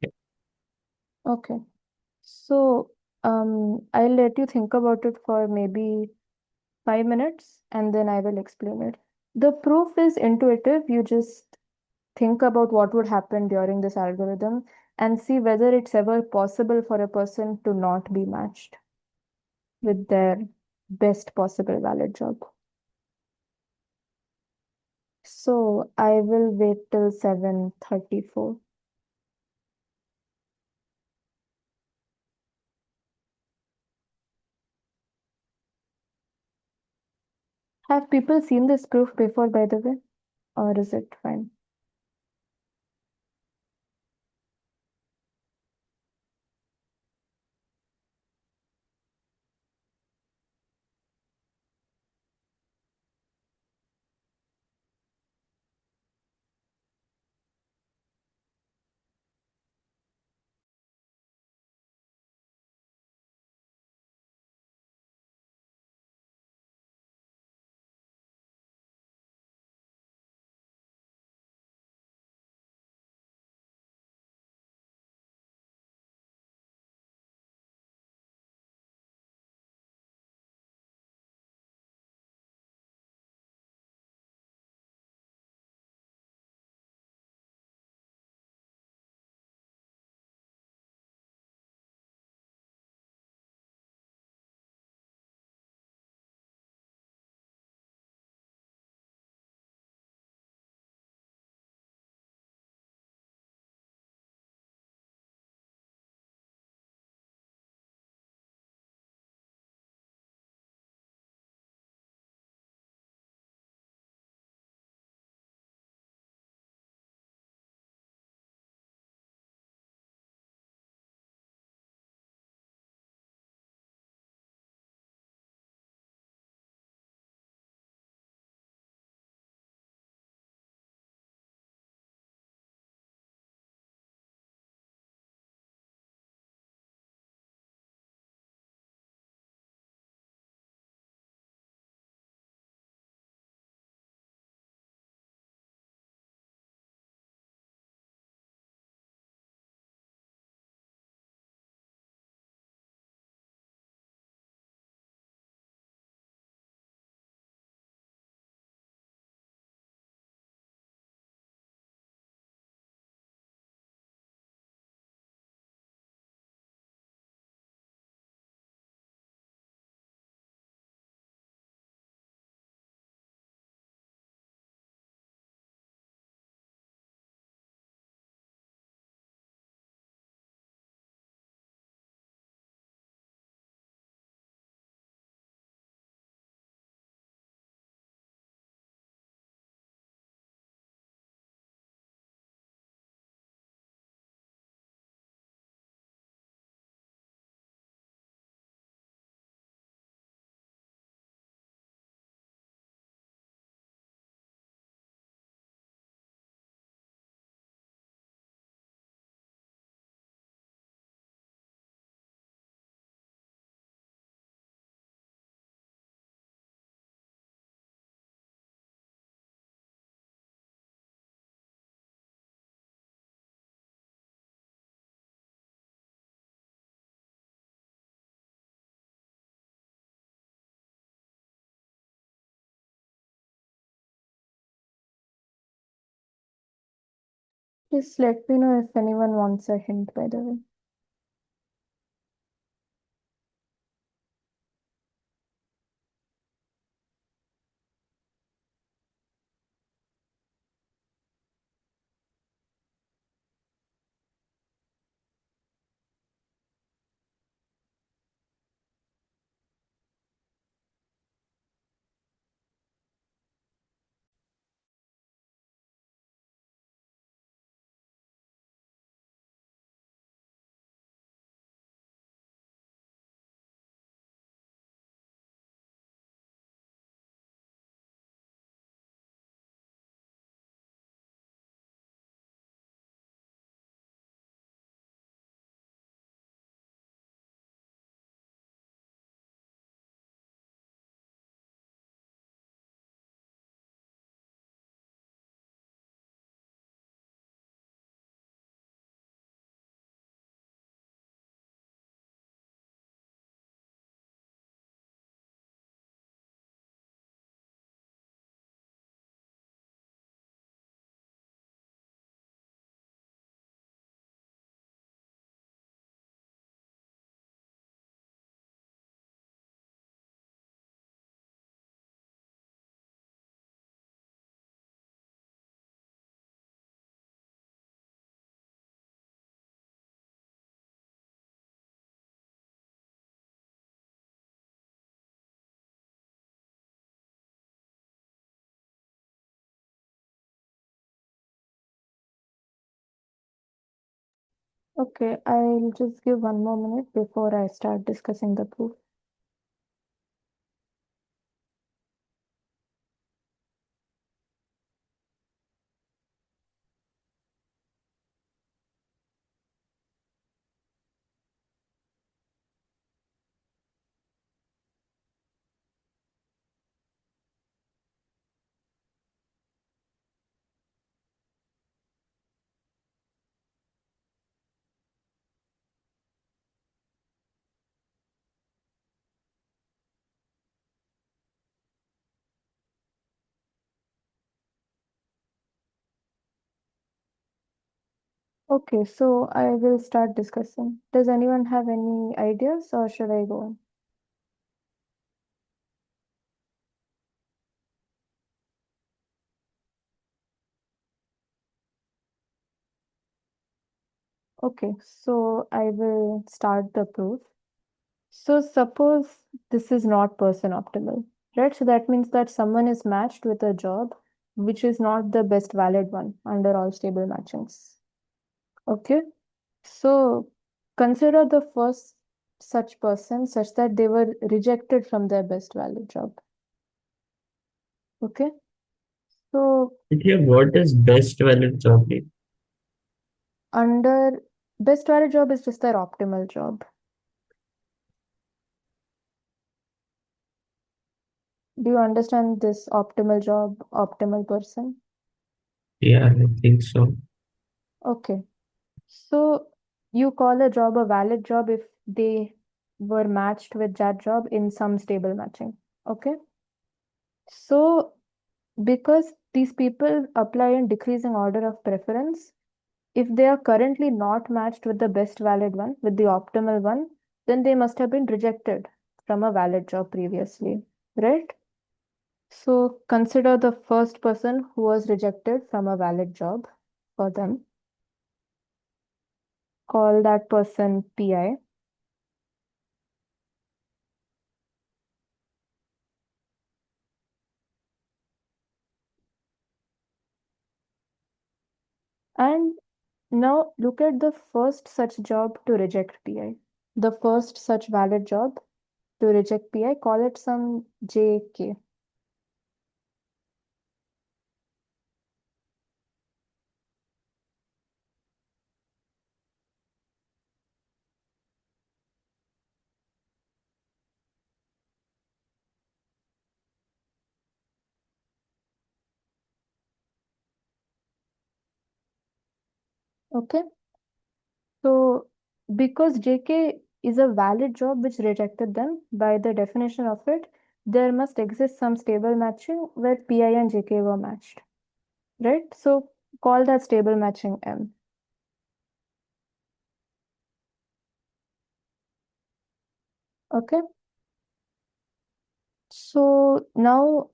Yeah. Okay. So I'll let you think about it for maybe 5 minutes and then I will explain it. The proof is intuitive. You just think about what would happen during this algorithm and see whether it's ever possible for a person to not be matched with their best possible valid job. So I will wait till 7:34. Have people seen this proof before, by the way? Or is it fine? Just let me know if anyone wants a hint, by the way. Okay, I'll just give one more minute before I start discussing the proof. Okay, so I will start discussing. Does anyone have any ideas or should I go on? Okay, so I will start the proof. So suppose this is not person optimal, right? So that means that someone is matched with a job which is not the best valid one under all stable matchings. Okay, so consider the first such person such that they were rejected from their best valid job. Okay, so Here, what is best valid job mean? under best valid job is just their optimal job. Do you understand this optimal job, optimal person? Yeah, I think so. Okay. So you call a job a valid job if they were matched with that job in some stable matching. Okay. So because these people apply in decreasing order of preference, if they are currently not matched with the best valid one, with the optimal one, then they must have been rejected from a valid job previously, right? So consider the first person who was rejected from a valid job for them. Call that person PI. And now look at the first such job to reject PI. The first such valid job to reject PI, call it some JK. Okay. So because JK is a valid job which rejected them, by the definition of it, there must exist some stable matching where PI and JK were matched. Right? So Call that stable matching M. Okay. So now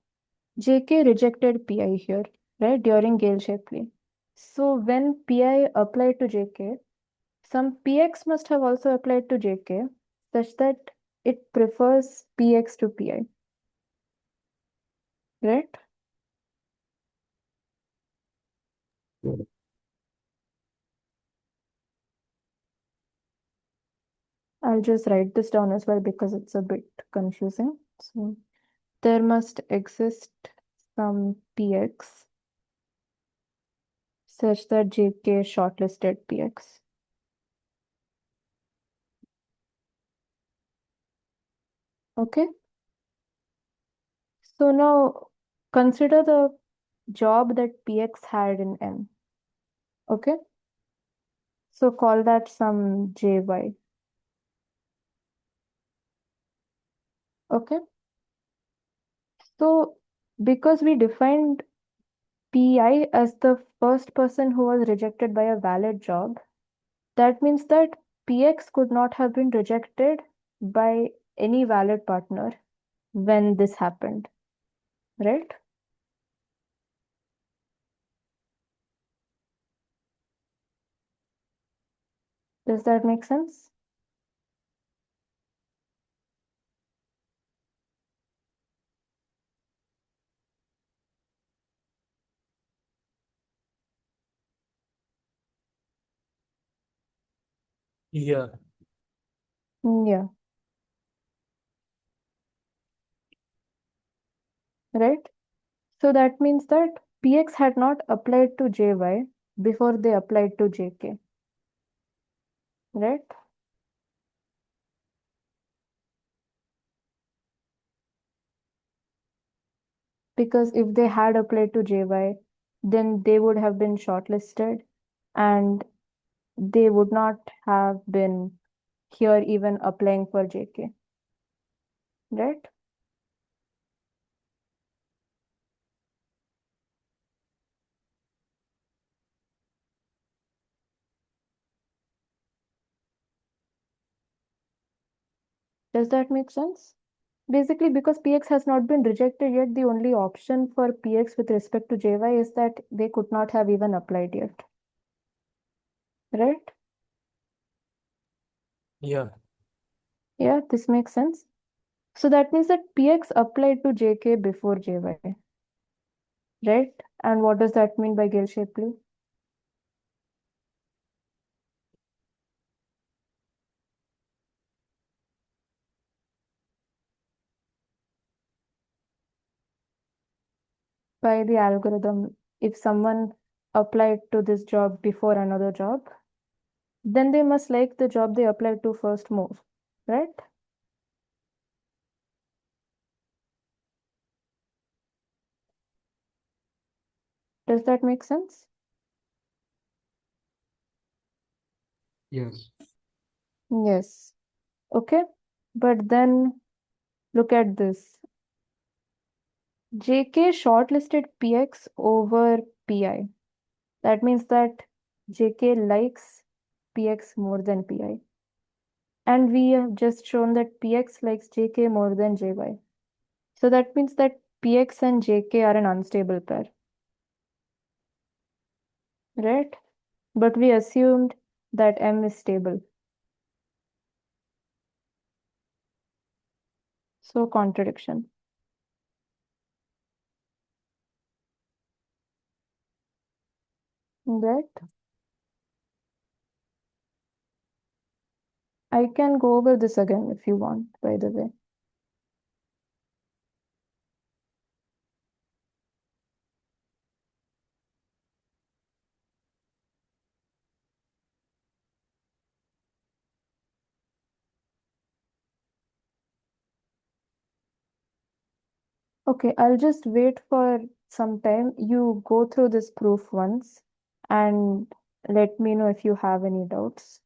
JK rejected PI here, right, during Gale-Shapley. So when PI applied to JK, some PX must have also applied to JK such that it prefers PX to PI, right? I'll just write this down as well because it's a bit confusing. So there must exist some PX such that JK shortlisted PX. Okay. So now consider the job that PX had in M. Okay. So call that some JY. Okay. So because we defined PI as the first person who was rejected by a valid job, that means that PX could not have been rejected by any valid partner when this happened, right? Does that make sense? Yeah. Yeah, right? So that means that PX had not applied to JY before they applied to JK, right? Because if they had applied to JY, then they would have been shortlisted and they would not have been here even applying for JK, right? Does that make sense? Basically, because PX has not been rejected yet, the only option for PX with respect to JY is that they could not have even applied yet, right? Yeah. Yeah, this makes sense. So that means that PX applied to JK before JY, right? And what does that mean by Gale-Shapley? By the algorithm, if someone applied to this job before another job, then they must like the job they applied to first more, right? Does that make sense? Yes. Yes. Okay. But then look at this. JK shortlisted PX over PI. That means that JK likes PX more than PI. And we have just shown that PX likes JK more than JY. So that means that PX and JK are an unstable pair, right? But we assumed that M is stable. So contradiction. Right? I can go over this again if you want, by the way. Okay, I'll just wait for some time. You go through this proof once and let me know if you have any doubts.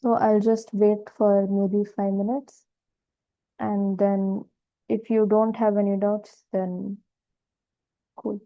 So I'll just wait for maybe 5 minutes, and then if you don't have any doubts, then cool.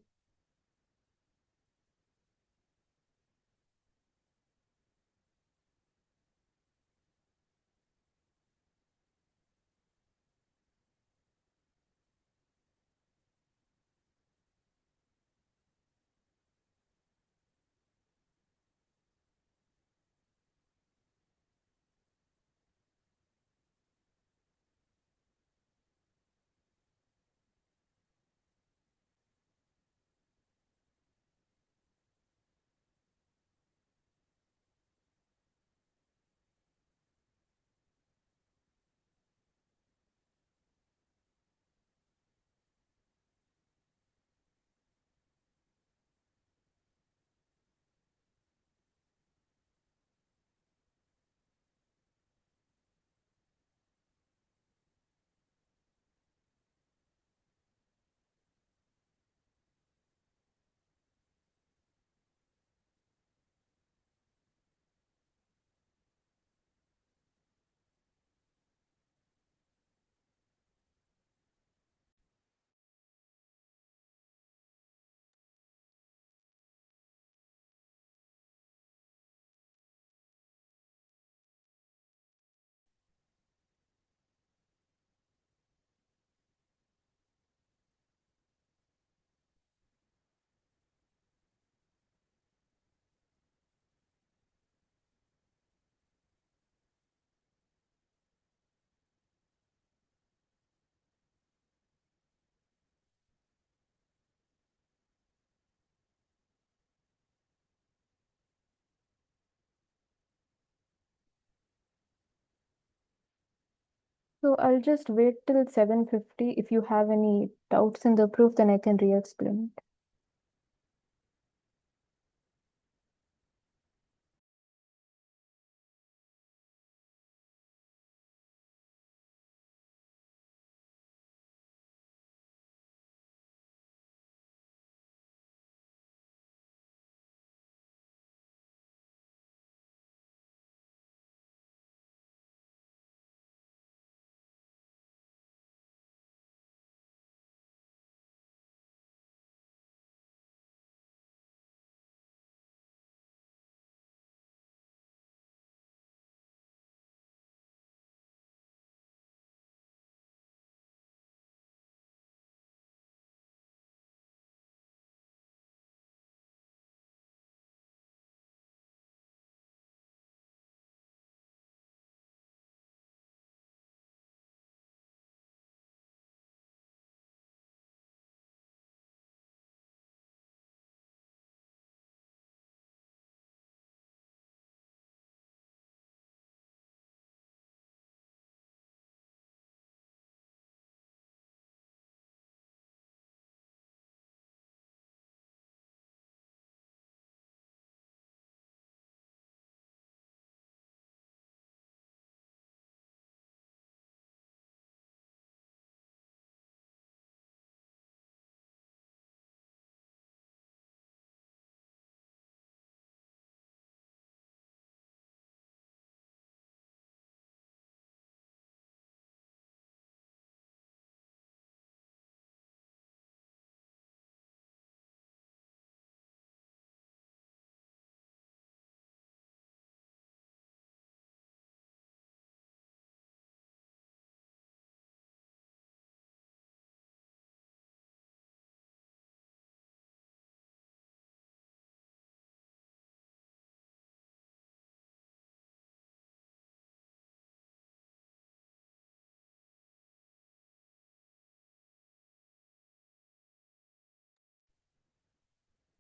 So I'll just wait till 7:50. If you have any doubts in the proof, then I can re-explain it.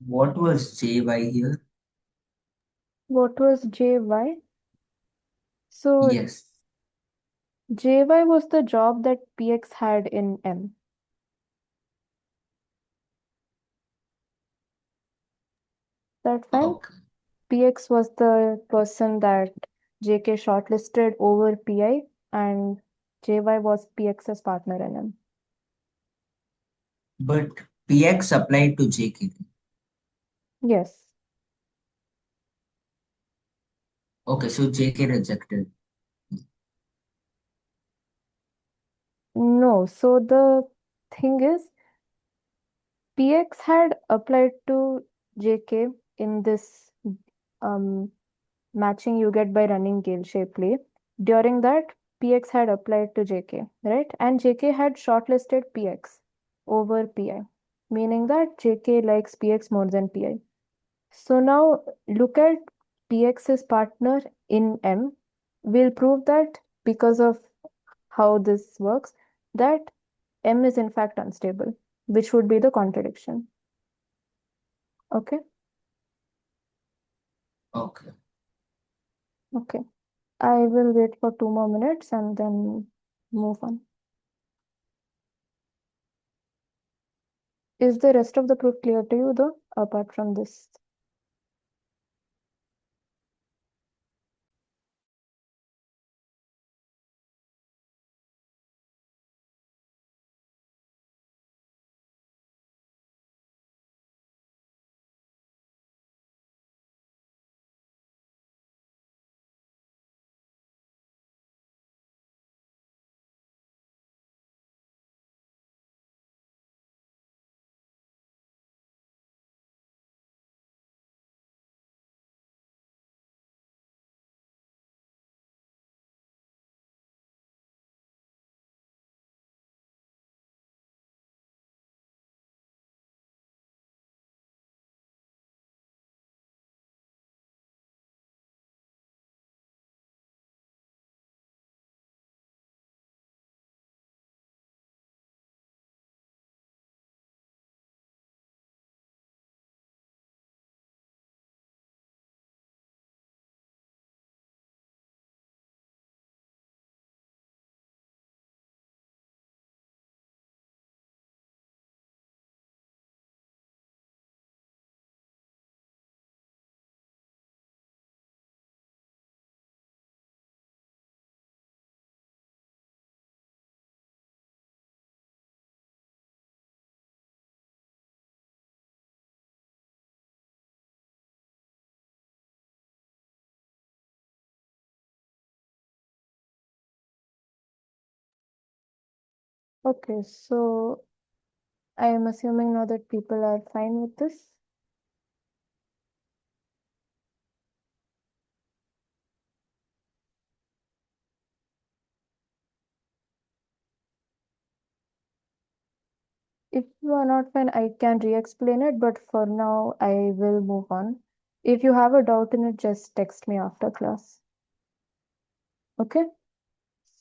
What was JY here? What was JY? So Yes. JY was the job that PX had in M. That fine? Okay. PX was the person that JK shortlisted over PI, and JY was PX's partner in M. But PX applied to JK. Yes. Okay, so JK rejected. No, so the thing is, PX had applied to JK in this um, matching you get by running Gale Shapley. During that, PX had applied to JK, right? And JK had shortlisted PX over PI, meaning that JK likes PX more than PI. So now look at PX's partner in M. We'll prove that because of how this works, that M is in fact unstable, which would be the contradiction. Okay? Okay. Okay. I will wait for 2 more minutes and then move on. Is the rest of the proof clear to you though, apart from this? Okay, so I am assuming now that people are fine with this. If you are not fine, I can re-explain it, but for now, I will move on. If you have a doubt in it, just text me after class. Okay?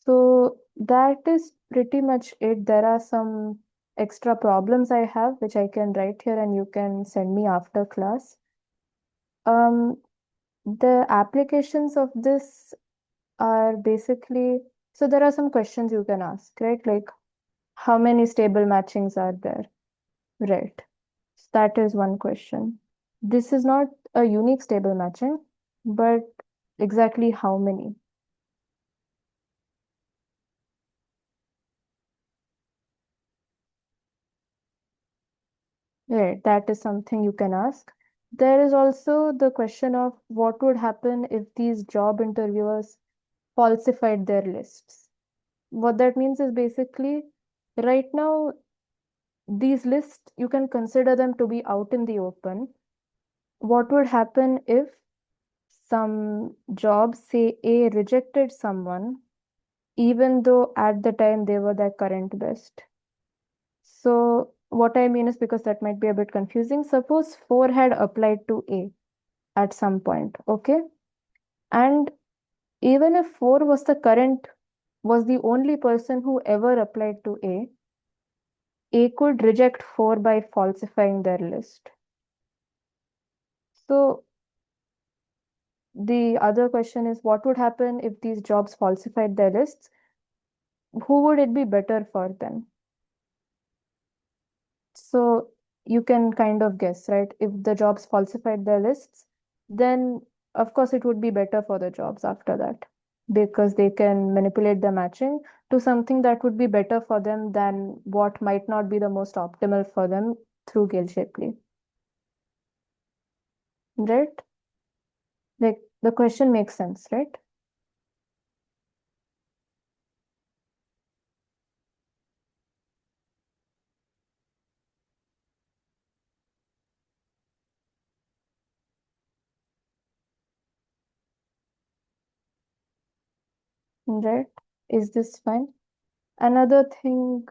So that is pretty much it. There are some extra problems I have, which I can write here and you can send me after class. The applications of this are basically, so there are some questions you can ask, right? Like, how many stable matchings are there? Right. So that is one question. This is not a unique stable matching, but exactly how many? Right, that is something you can ask. There is also the question of what would happen if these job interviewers falsified their lists. What that means is basically right now, these lists, you can consider them to be out in the open. What would happen if some jobs, say A, rejected someone, even though at the time they were their current best? So, what I mean is because that might be a bit confusing. Suppose 4 had applied to A at some point, okay? And even if 4 was the current, was the only person who ever applied to A could reject 4 by falsifying their list. So the other question is what would happen if these jobs falsified their lists? Who would it be better for then? So you can kind of guess, right? If the jobs falsified their lists, then of course it would be better for the jobs after that because they can manipulate the matching to something that would be better for them than what might not be the most optimal for them through Gale Shapley. Right? Like The question makes sense, right? Right? Is this fine? Another thing,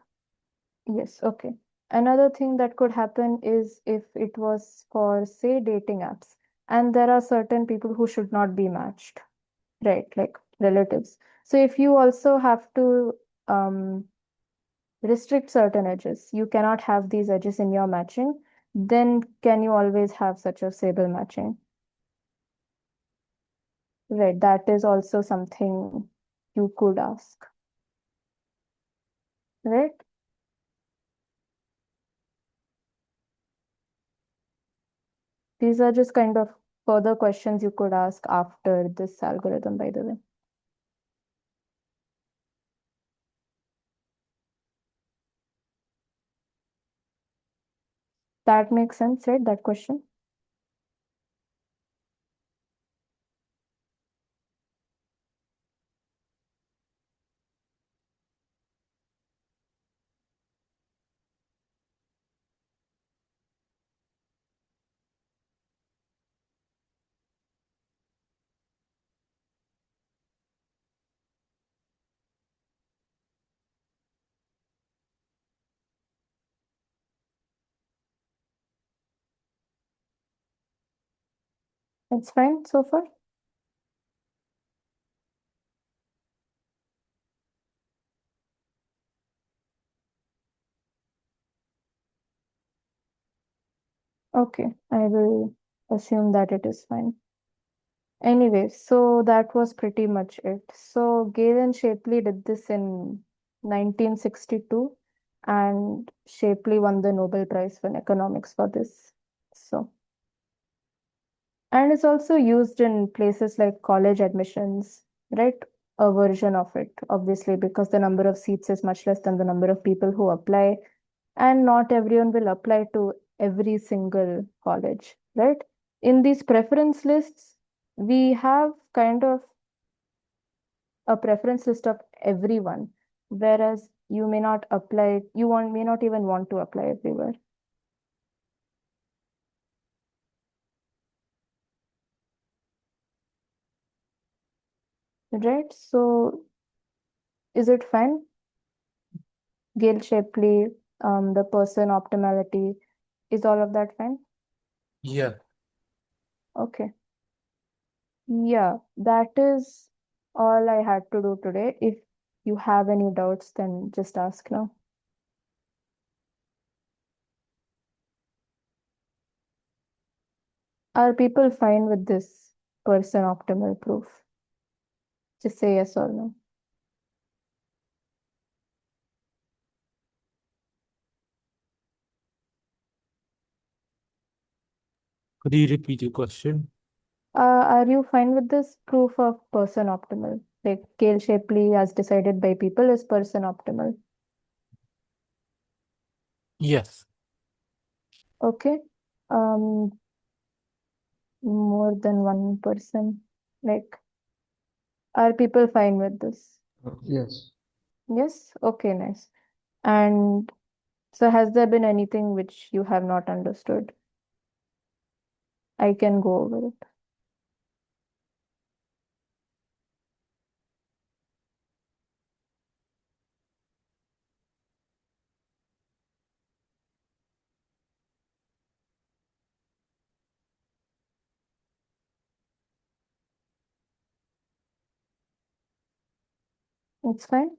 yes, okay. Another thing that could happen is if it was for, say, dating apps, and there are certain people who should not be matched, right? Like relatives. So if you also have to restrict certain edges, you cannot have these edges in your matching, then can you always have such a stable matching? Right, that is also something you could ask, right? These are just kind of further questions you could ask after this algorithm, by the way. That makes sense, right? That question. It's fine so far. Okay, I will assume that it is fine. Anyway, so that was pretty much it. So Gale and Shapley did this in 1962, and Shapley won the Nobel Prize for economics for this. So, and it's also used in places like college admissions, right? A version of it, obviously, because the number of seats is much less than the number of people who apply, and not everyone will apply to every single college, right? In these preference lists, we have kind of a preference list of everyone, whereas you may not apply, may not even want to apply everywhere. Right? So is it fine? Gale Shapley, the person optimality, is all of that fine? Yeah. Okay. Yeah, that is all I had to do today. If you have any doubts, then just ask now. Are people fine with this person optimal proof? Just say yes or no. Could you repeat your question? Are you fine with this proof of person optimal? Like Gale Shapley, as decided by people, is person optimal. Yes. Okay. Um, more than one person. Like, are people fine with this? Yes. Yes? Okay, nice. And so has there been anything which you have not understood? I can go over it. It's fine.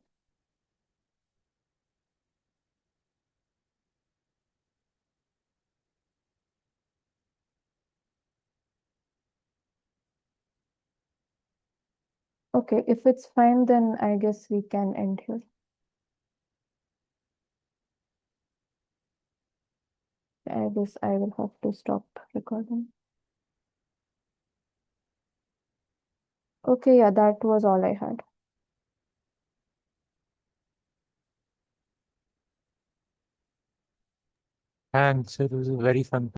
Okay, if it's fine, then I guess we can end here. I guess I will have to stop recording. Okay, yeah, that was all I had. Thanks. It was a very fun